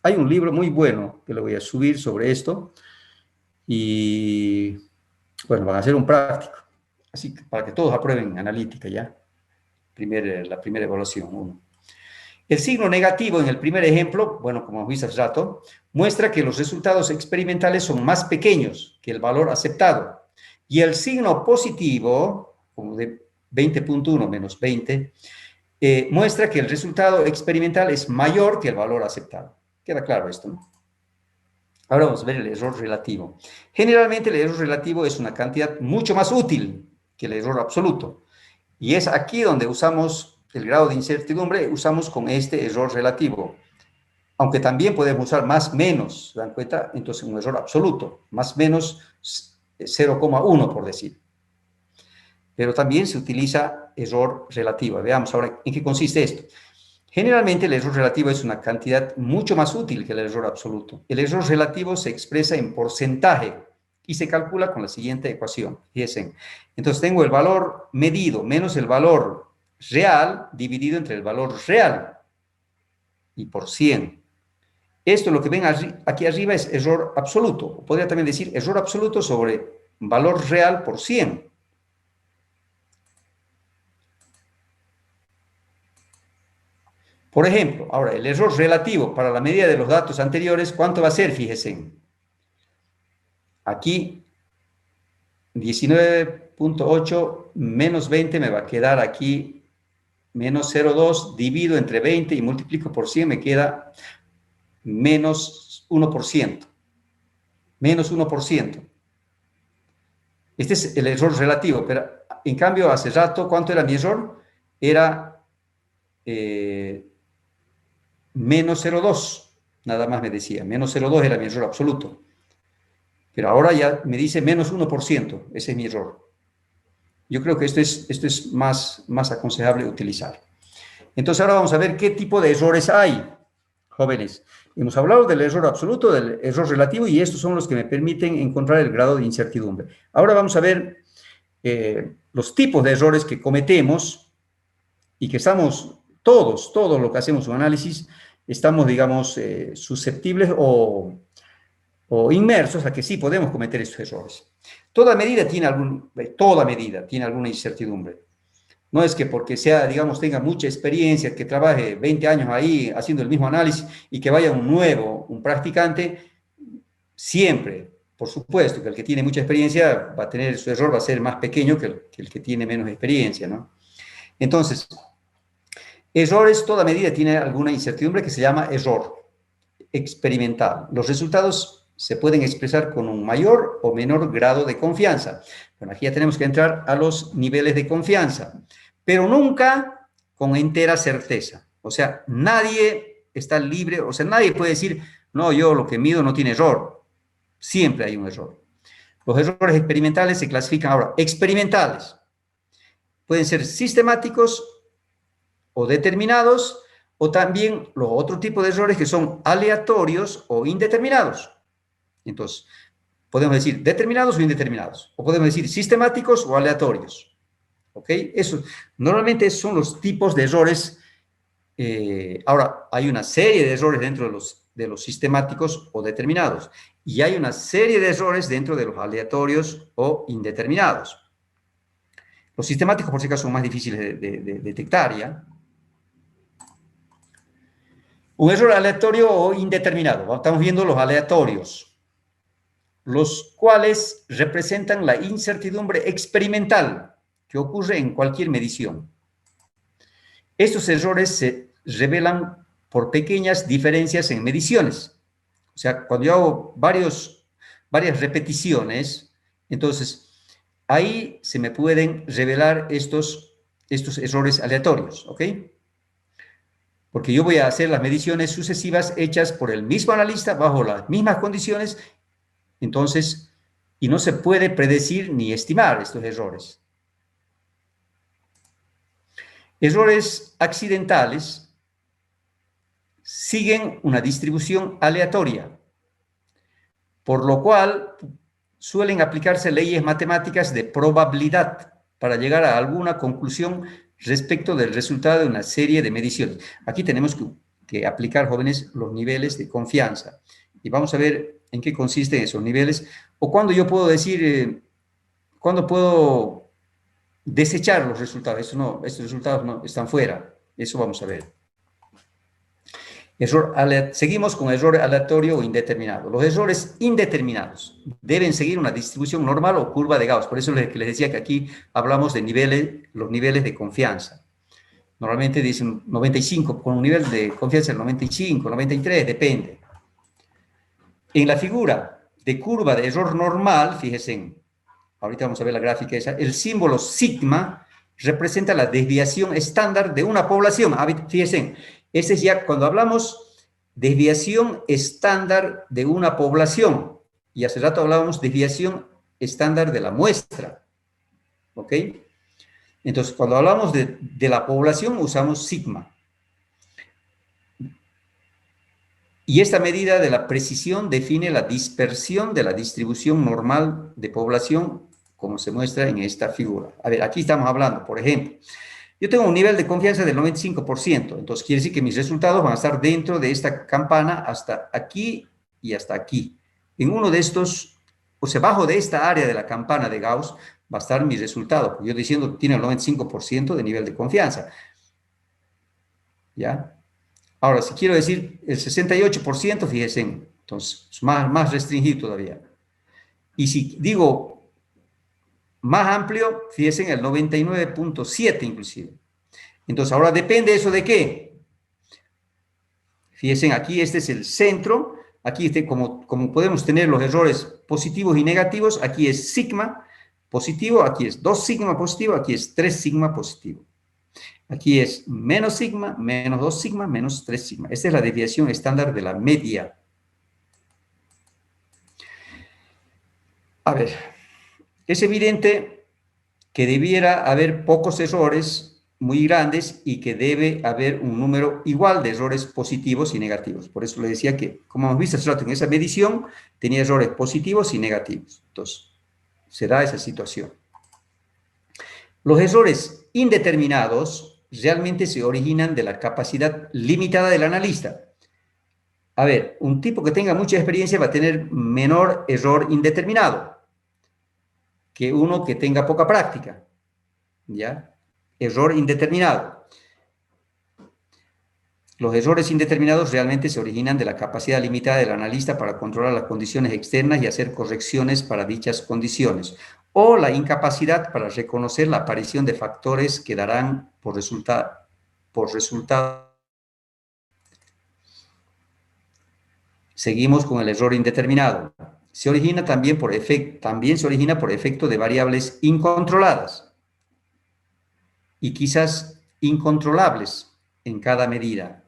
Hay un libro muy bueno que lo voy a subir sobre esto, y bueno, van a hacer un práctico, así que para que todos aprueben analítica ya, la primera evaluación, 1. El signo negativo en el primer ejemplo, bueno, como hemos visto hace rato, muestra que los resultados experimentales son más pequeños que el valor aceptado. Y el signo positivo, como de 20.1 menos 20, muestra que el resultado experimental es mayor que el valor aceptado. ¿Queda claro esto, no? Ahora vamos a ver el error relativo. Generalmente el error relativo es una cantidad mucho más útil que el error absoluto. Y es aquí donde usamos el grado de incertidumbre, usamos con este error relativo. Aunque también podemos usar más menos, ¿se dan cuenta? Entonces un error absoluto, más menos 0,1 por decir. Pero también se utiliza error relativo. Veamos ahora en qué consiste esto. Generalmente el error relativo es una cantidad mucho más útil que el error absoluto. El error relativo se expresa en porcentaje y se calcula con la siguiente ecuación. Fíjense. Entonces tengo el valor medido menos el valor real dividido entre el valor real y por 100. Esto, lo que ven aquí arriba, es error absoluto. O podría también decir error absoluto sobre valor real por 100. Por ejemplo, ahora, el error relativo para la medida de los datos anteriores, ¿cuánto va a ser? Fíjense. Aquí, 19.8 menos 20 me va a quedar aquí menos 0,2, divido entre 20 y multiplico por 100, me queda menos 1%. Menos 1%. Este es el error relativo, pero en cambio hace rato, ¿cuánto era mi error? Era menos 0,2, nada más me decía, menos 0,2 era mi error absoluto. Pero ahora ya me dice menos 1%, ese es mi error. Yo creo que esto es más aconsejable utilizar. Entonces ahora vamos a ver qué tipo de errores hay, jóvenes. Hemos hablado del error absoluto, del error relativo, y estos son los que me permiten encontrar el grado de incertidumbre. Ahora vamos a ver los tipos de errores que cometemos y que estamos, todos los que hacemos un análisis, estamos, digamos, susceptibles o inmersos a que sí podemos cometer estos errores. Toda medida tiene alguna incertidumbre. No es que porque sea, digamos, tenga mucha experiencia, que trabaje 20 años ahí haciendo el mismo análisis y que vaya un practicante, siempre, por supuesto, que el que tiene mucha experiencia va a tener, su error va a ser más pequeño que el que tiene menos experiencia, ¿no? Entonces, errores, toda medida tiene alguna incertidumbre que se llama error experimental. Los resultados se pueden expresar con un mayor o menor grado de confianza. Bueno, aquí ya tenemos que entrar a los niveles de confianza, pero nunca con entera certeza. O sea, nadie está libre, o sea, nadie puede decir, no, yo lo que mido no tiene error. Siempre hay un error. Los errores experimentales se clasifican ahora. Experimentales pueden ser sistemáticos o determinados, o también los otro tipo de errores que son aleatorios o indeterminados. Entonces, podemos decir determinados o indeterminados, o podemos decir sistemáticos o aleatorios. ¿Ok? Eso, normalmente son los tipos de errores. Ahora, hay una serie de errores dentro de los sistemáticos o determinados, y hay una serie de errores dentro de los aleatorios o indeterminados. Los sistemáticos, por si acaso, son más difíciles de detectar, ¿ya? Un error aleatorio o indeterminado. Estamos viendo los aleatorios, los cuales representan la incertidumbre experimental que ocurre en cualquier medición. Estos errores se revelan por pequeñas diferencias en mediciones. O sea, cuando yo hago varias repeticiones, entonces ahí se me pueden revelar estos errores aleatorios, ¿ok? Porque yo voy a hacer las mediciones sucesivas hechas por el mismo analista bajo las mismas condiciones. Entonces, y no se puede predecir ni estimar estos errores. Errores accidentales siguen una distribución aleatoria, por lo cual suelen aplicarse leyes matemáticas de probabilidad para llegar a alguna conclusión respecto del resultado de una serie de mediciones. Aquí tenemos que aplicar, jóvenes, los niveles de confianza. Y vamos a ver en qué consisten esos niveles, o cuándo yo puedo decir, cuándo puedo desechar los resultados. Estos resultados no están fuera. Eso vamos a ver. Seguimos con error aleatorio o indeterminado. Los errores indeterminados deben seguir una distribución normal o curva de Gauss. Por eso les decía que aquí hablamos de los niveles de confianza. Normalmente dicen 95, con un nivel de confianza del 95, 93, depende. En la figura de curva de error normal, fíjense, ahorita vamos a ver la gráfica esa, el símbolo sigma representa la desviación estándar de una población. Fíjense, ese es ya cuando hablamos desviación estándar de una población. Y hace rato hablábamos desviación estándar de la muestra. ¿Ok? Entonces, cuando hablamos de la población, usamos sigma. Y esta medida de la precisión define la dispersión de la distribución normal de población, como se muestra en esta figura. A ver, aquí estamos hablando, por ejemplo, yo tengo un nivel de confianza del 95%, entonces quiere decir que mis resultados van a estar dentro de esta campana hasta aquí y hasta aquí. En uno de estos, o sea, bajo de esta área de la campana de Gauss, va a estar mi resultado. Yo diciendo que tiene el 95% de nivel de confianza. ¿Ya? Ahora, si quiero decir el 68%, fíjense, entonces es más restringido todavía. Y si digo más amplio, fíjense en el 99.7 inclusive. Entonces, ahora depende eso de qué. Fíjense, aquí este es el centro. Aquí, como podemos tener los errores positivos y negativos, aquí es sigma positivo, aquí es 2 sigma positivo, aquí es 3 sigma positivo. Aquí es menos sigma, menos 2 sigma, menos 3 sigma. Esta es la desviación estándar de la media. A ver, es evidente que debiera haber pocos errores muy grandes y que debe haber un número igual de errores positivos y negativos. Por eso le decía que, como hemos visto hace rato, en esa medición tenía errores positivos y negativos. Entonces, se da esa situación. Los errores indeterminados realmente se originan de la capacidad limitada del analista. A ver, un tipo que tenga mucha experiencia va a tener menor error indeterminado que uno que tenga poca práctica, ¿ya? Error indeterminado. Los errores indeterminados realmente se originan de la capacidad limitada del analista para controlar las condiciones externas y hacer correcciones para dichas condiciones, o la incapacidad para reconocer la aparición de factores que darán por resultado. Seguimos con el error indeterminado. Se origina también se origina por efecto de variables incontroladas y quizás incontrolables en cada medida.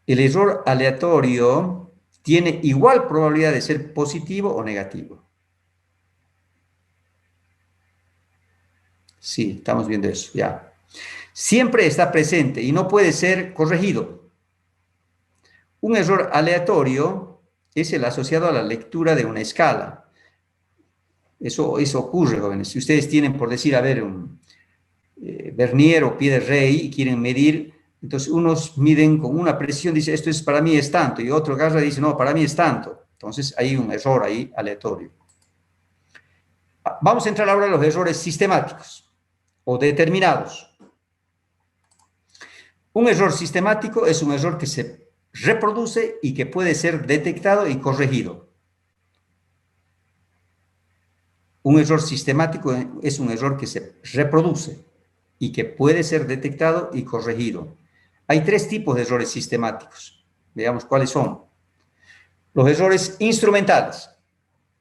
El error aleatorio tiene igual probabilidad de ser positivo o negativo. Sí, estamos viendo eso, ya. Siempre está presente y no puede ser corregido. Un error aleatorio es el asociado a la lectura de una escala. Eso ocurre, jóvenes. Si ustedes tienen, por decir, a ver, un vernier o pie de rey y quieren medir, entonces unos miden con una precisión, dice, esto es para mí es tanto, y otro agarra y dice, no, para mí es tanto. Entonces hay un error ahí aleatorio. Vamos a entrar ahora a los errores sistemáticos o determinados. Un error sistemático es un error que se reproduce y que puede ser detectado y corregido. Un error sistemático es un error que se reproduce y que puede ser detectado y corregido. Hay 3 tipos de errores sistemáticos. Veamos cuáles son. Los errores instrumentales.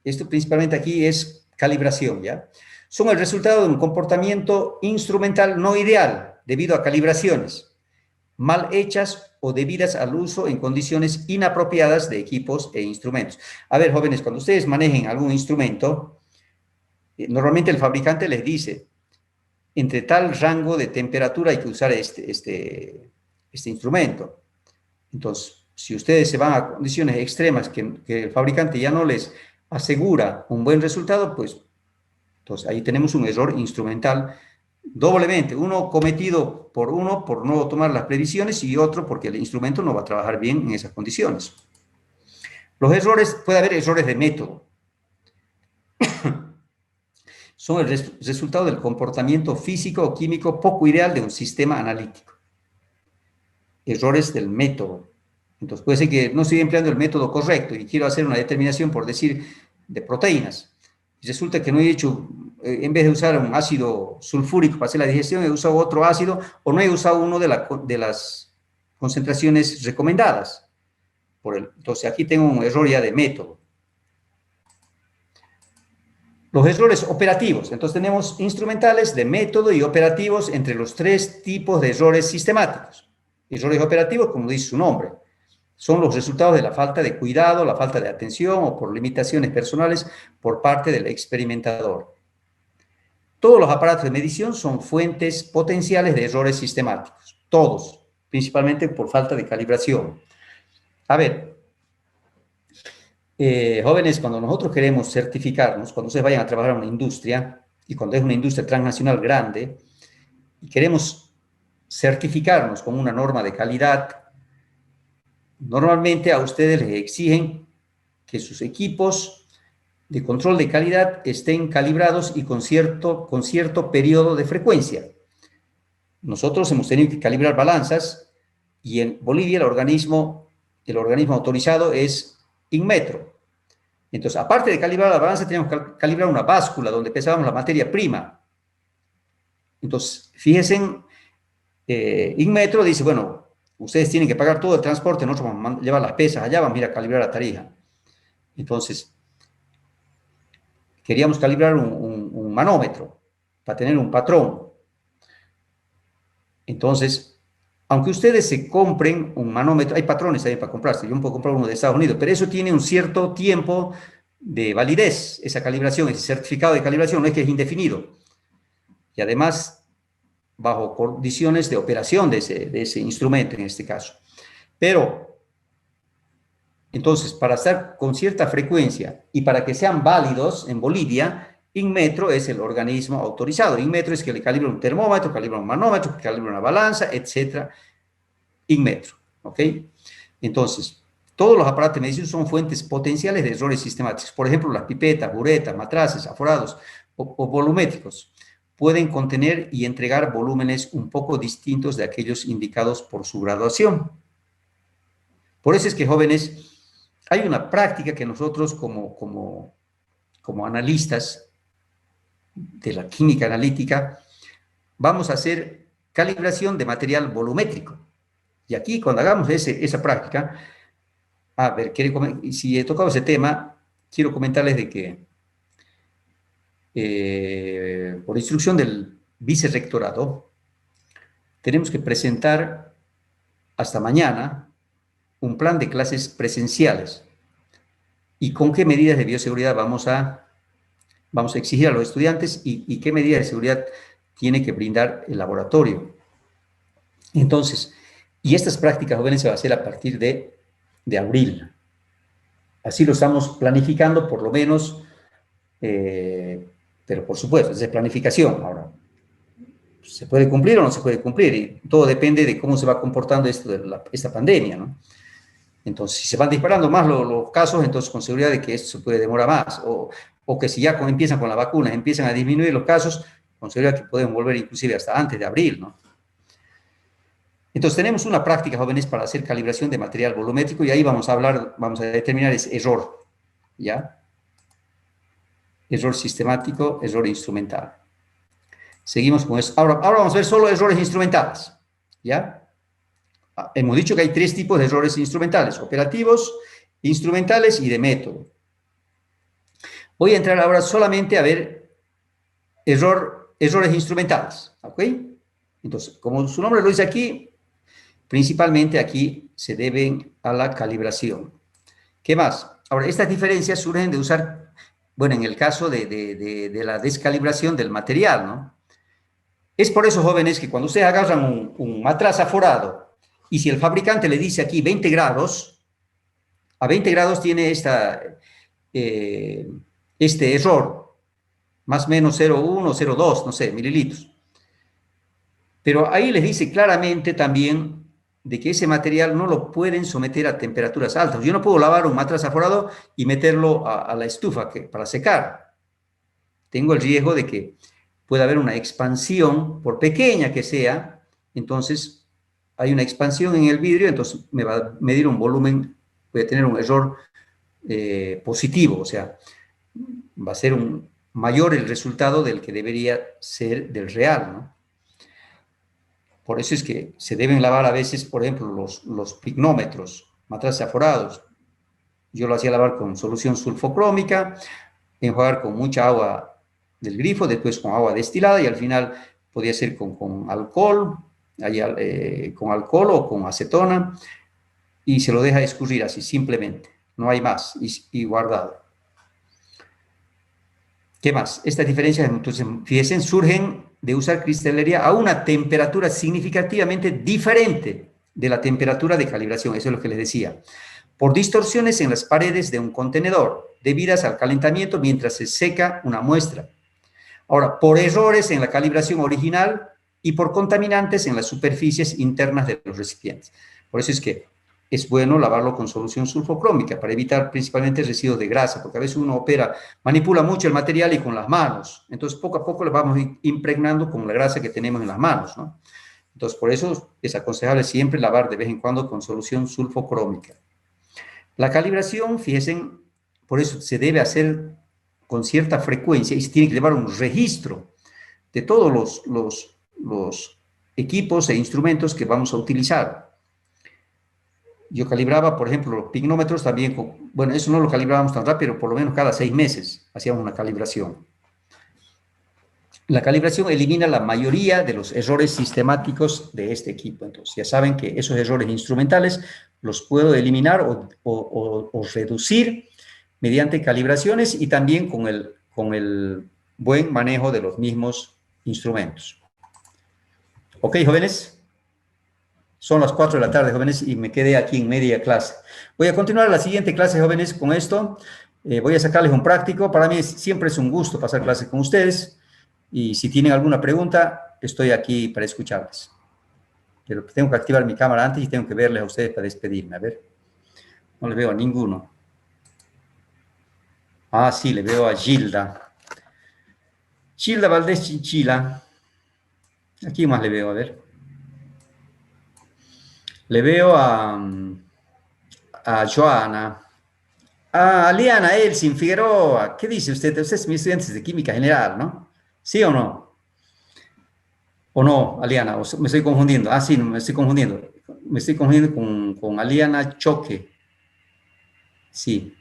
Esto principalmente aquí es calibración, ¿ya? Son el resultado de un comportamiento instrumental no ideal debido a calibraciones mal hechas o debidas al uso en condiciones inapropiadas de equipos e instrumentos. A ver, jóvenes, cuando ustedes manejen algún instrumento, normalmente el fabricante les dice, entre tal rango de temperatura hay que usar este instrumento. Entonces, si ustedes se van a condiciones extremas que el fabricante ya no les asegura un buen resultado, pues entonces ahí tenemos un error instrumental doblemente, uno cometido por no tomar las previsiones y otro porque el instrumento no va a trabajar bien en esas condiciones. Los errores, puede haber errores de método. Son el resultado del comportamiento físico o químico poco ideal de un sistema analítico. Errores del método. Entonces puede ser que no estoy empleando el método correcto y quiero hacer una determinación, por decir, de proteínas. Resulta que no he hecho, en vez de usar un ácido sulfúrico para hacer la digestión, he usado otro ácido o no he usado uno de las concentraciones recomendadas. Entonces aquí tengo un error ya de método. Los errores operativos. Entonces tenemos instrumentales, de método y operativos entre los 3 tipos de errores sistemáticos. Errores operativos, como dice su nombre, son los resultados de la falta de cuidado, la falta de atención o por limitaciones personales por parte del experimentador. Todos los aparatos de medición son fuentes potenciales de errores sistemáticos. Todos, principalmente por falta de calibración. A ver, jóvenes, cuando nosotros queremos certificarnos, cuando ustedes vayan a trabajar en una industria, y cuando es una industria transnacional grande, y queremos certificarnos con una norma de calidad, normalmente a ustedes les exigen que sus equipos de control de calidad estén calibrados y con cierto periodo de frecuencia. Nosotros hemos tenido que calibrar balanzas Y en Bolivia el organismo autorizado es Inmetro. Entonces, aparte de calibrar la balanza, tenemos que calibrar una báscula donde pesábamos la materia prima. Entonces, fíjense, Inmetro dice, bueno, ustedes tienen que pagar todo el transporte, nosotros vamos a llevar las pesas allá, vamos a ir a calibrar la tarija. Entonces, queríamos calibrar un manómetro para tener un patrón. Entonces, aunque ustedes se compren un manómetro, hay patrones también para comprarse, yo me puedo comprar uno de Estados Unidos, pero eso tiene un cierto tiempo de validez, esa calibración, ese certificado de calibración, no es que es indefinido. Y además, bajo condiciones de operación de ese instrumento en este caso. Pero, entonces, para estar con cierta frecuencia y para que sean válidos en Bolivia, Inmetro es el organismo autorizado. Inmetro es que le calibra un termómetro, calibra un manómetro, calibra una balanza, etc. Inmetro, ¿ok? Entonces, todos los aparatos de medición son fuentes potenciales de errores sistemáticos. Por ejemplo, las pipetas, buretas, matraces, aforados o volumétricos pueden contener y entregar volúmenes un poco distintos de aquellos indicados por su graduación. Por eso es que, jóvenes, hay una práctica que nosotros como analistas de la química analítica vamos a hacer calibración de material volumétrico. Y aquí, cuando hagamos esa práctica, a ver, si he tocado ese tema, quiero comentarles de que por instrucción del vicerrectorado, tenemos que presentar hasta mañana un plan de clases presenciales y con qué medidas de bioseguridad vamos a exigir a los estudiantes y qué medidas de seguridad tiene que brindar el laboratorio. Entonces, y estas prácticas, jóvenes, se va a hacer a partir de abril. Así lo estamos planificando, por lo menos, pero por supuesto, es de planificación. Ahora, ¿se puede cumplir o no se puede cumplir? Y todo depende de cómo se va comportando esta pandemia, ¿no? Entonces, si se van disparando más los casos, entonces con seguridad de que esto se puede demorar más, o que si ya empiezan con las vacunas, empiezan a disminuir los casos, con seguridad que pueden volver inclusive hasta antes de abril, ¿no? Entonces, tenemos una práctica, jóvenes, para hacer calibración de material volumétrico, y ahí vamos a determinar ese error, ¿ya? Error sistemático, error instrumental. Seguimos con eso. Ahora vamos a ver solo errores instrumentales, ¿ya? Hemos dicho que hay 3 tipos de errores instrumentales: operativos, instrumentales y de método. Voy a entrar ahora solamente a ver errores instrumentales, ¿ok? Entonces, como su nombre lo dice aquí, principalmente aquí se deben a la calibración. ¿Qué más? Ahora, estas diferencias surgen de usar, bueno, en el caso de la descalibración del material, ¿no? Es por eso, jóvenes, que cuando ustedes agarran un matraz aforado, y si el fabricante le dice aquí 20 grados, a 20 grados tiene este error, más o menos 0,1, 0,2, no sé, mililitros. Pero ahí les dice claramente también de que ese material no lo pueden someter a temperaturas altas. Yo no puedo lavar un matraz aforado y meterlo a la estufa para secar. Tengo el riesgo de que pueda haber una expansión, por pequeña que sea, entonces hay una expansión en el vidrio, entonces me va a medir un volumen, voy a tener un error positivo, o sea, va a ser mayor el resultado del que debería ser del real, ¿no? Por eso es que se deben lavar a veces, por ejemplo, los pignómetros, matraces aforados. Yo lo hacía lavar con solución sulfocrómica, enjuagar con mucha agua del grifo, después con agua destilada, y al final podía ser con alcohol, con alcohol o con acetona, y se lo deja escurrir así, simplemente. No hay más, y guardado. ¿Qué más? Estas diferencias, entonces, fíjense, surgen de usar cristalería a una temperatura significativamente diferente de la temperatura de calibración, eso es lo que les decía, por distorsiones en las paredes de un contenedor, debidas al calentamiento mientras se seca una muestra. Ahora, por errores en la calibración original y por contaminantes en las superficies internas de los recipientes. Por eso es que es bueno lavarlo con solución sulfocrómica para evitar principalmente residuos de grasa, porque a veces uno manipula mucho el material y con las manos. Entonces, poco a poco le vamos impregnando con la grasa que tenemos en las manos, ¿no? Entonces, por eso es aconsejable siempre lavar de vez en cuando con solución sulfocrómica. La calibración, fíjense, por eso se debe hacer con cierta frecuencia y se tiene que llevar un registro de todos los equipos e instrumentos que vamos a utilizar. Yo calibraba, por ejemplo, los pignómetros también, bueno, eso no lo calibrábamos tan rápido, por lo menos cada 6 meses hacíamos una calibración. La calibración elimina la mayoría de los errores sistemáticos de este equipo. Entonces, ya saben que esos errores instrumentales los puedo eliminar o reducir mediante calibraciones y también con el buen manejo de los mismos instrumentos. ¿Ok, jóvenes? Son las 4 de la tarde, jóvenes, y me quedé aquí en media clase. Voy a continuar la siguiente clase, jóvenes, con esto. Voy a sacarles un práctico. Para mí siempre es un gusto pasar clase con ustedes. Y si tienen alguna pregunta, estoy aquí para escucharles. Pero tengo que activar mi cámara antes y tengo que verles a ustedes para despedirme. A ver. No le veo a ninguno. Ah, sí, le veo a Gilda. Gilda Valdés Chinchila. ¿A quién más le veo? A ver. Le veo a Joana. A Liana Elsin Figueroa. ¿Qué dice usted? Usted es mi estudiante de Química General, ¿no? ¿Sí o no? ¿O no, Aliana? ¿O me estoy confundiendo? Ah, sí, me estoy confundiendo. Me estoy confundiendo con Aliana Choque. Sí.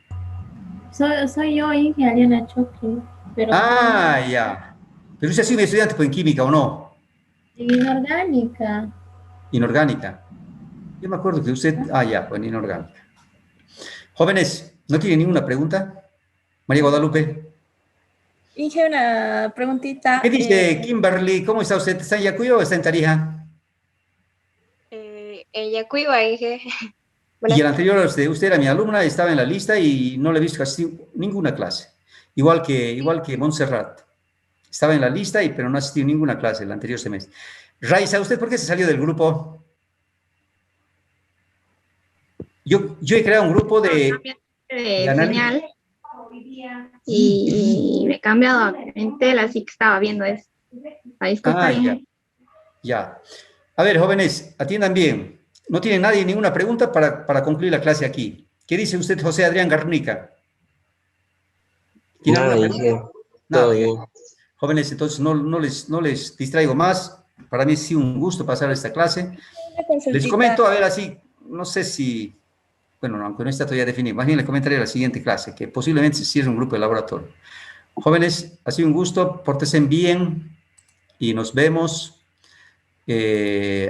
Soy yo, Inge, Aliana Choque. Pero Ah, ya. Pero usted ha sido mi estudiante pues, en Química, ¿o no? inorgánica. Inorgánica. Yo me acuerdo que usted... Ah, ya, pues en inorgánica. Jóvenes, ¿no tienen ninguna pregunta? María Guadalupe. Inge, una preguntita. ¿Qué dice Kimberly? ¿Cómo está usted? ¿Está en Yacuyo o está en Tarija? En Yacuiba, Inge. Y el anterior, usted era mi alumna, estaba en la lista y no le he visto casi ninguna clase. Igual que Montserrat. Estaba en la lista, pero no asistió a ninguna clase el anterior semestre. Raiza, ¿usted por qué se salió del grupo? Yo he creado un grupo de señal y me he cambiado a Entel, así que estaba viendo eso. Disculpa. Ya. A ver, jóvenes, atiendan bien. ¿No tiene nadie ninguna pregunta para concluir la clase aquí? ¿Qué dice usted, José Adrián Garnica? ¿Tiene alguna pregunta? Todo bien. Jóvenes, entonces no les distraigo más. Para mí sí un gusto pasar esta clase. Les comento, a ver, así, no sé si... Bueno, aunque no está todavía definido, más bien les comentaré la siguiente clase, que posiblemente se cierre un grupo de laboratorio. Jóvenes, ha sido un gusto, pórtense bien y nos vemos.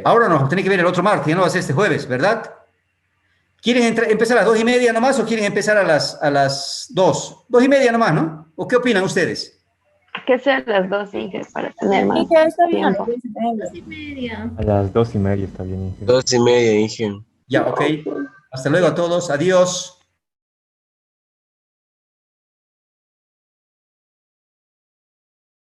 Ahora nos vamos a tener que ver el otro martes, ya no va a ser este jueves, ¿verdad? ¿Quieren empezar a las 2:30 nomás o quieren empezar a las 2? 2:30 nomás, ¿no? ¿O qué opinan ustedes? Que sean las 2, Inge, para tener más Inge, está bien. tiempo. 2:30. A las 2:30 está bien, Inge. 2:30, Inge. Ya, ok. Hasta luego a todos. Adiós.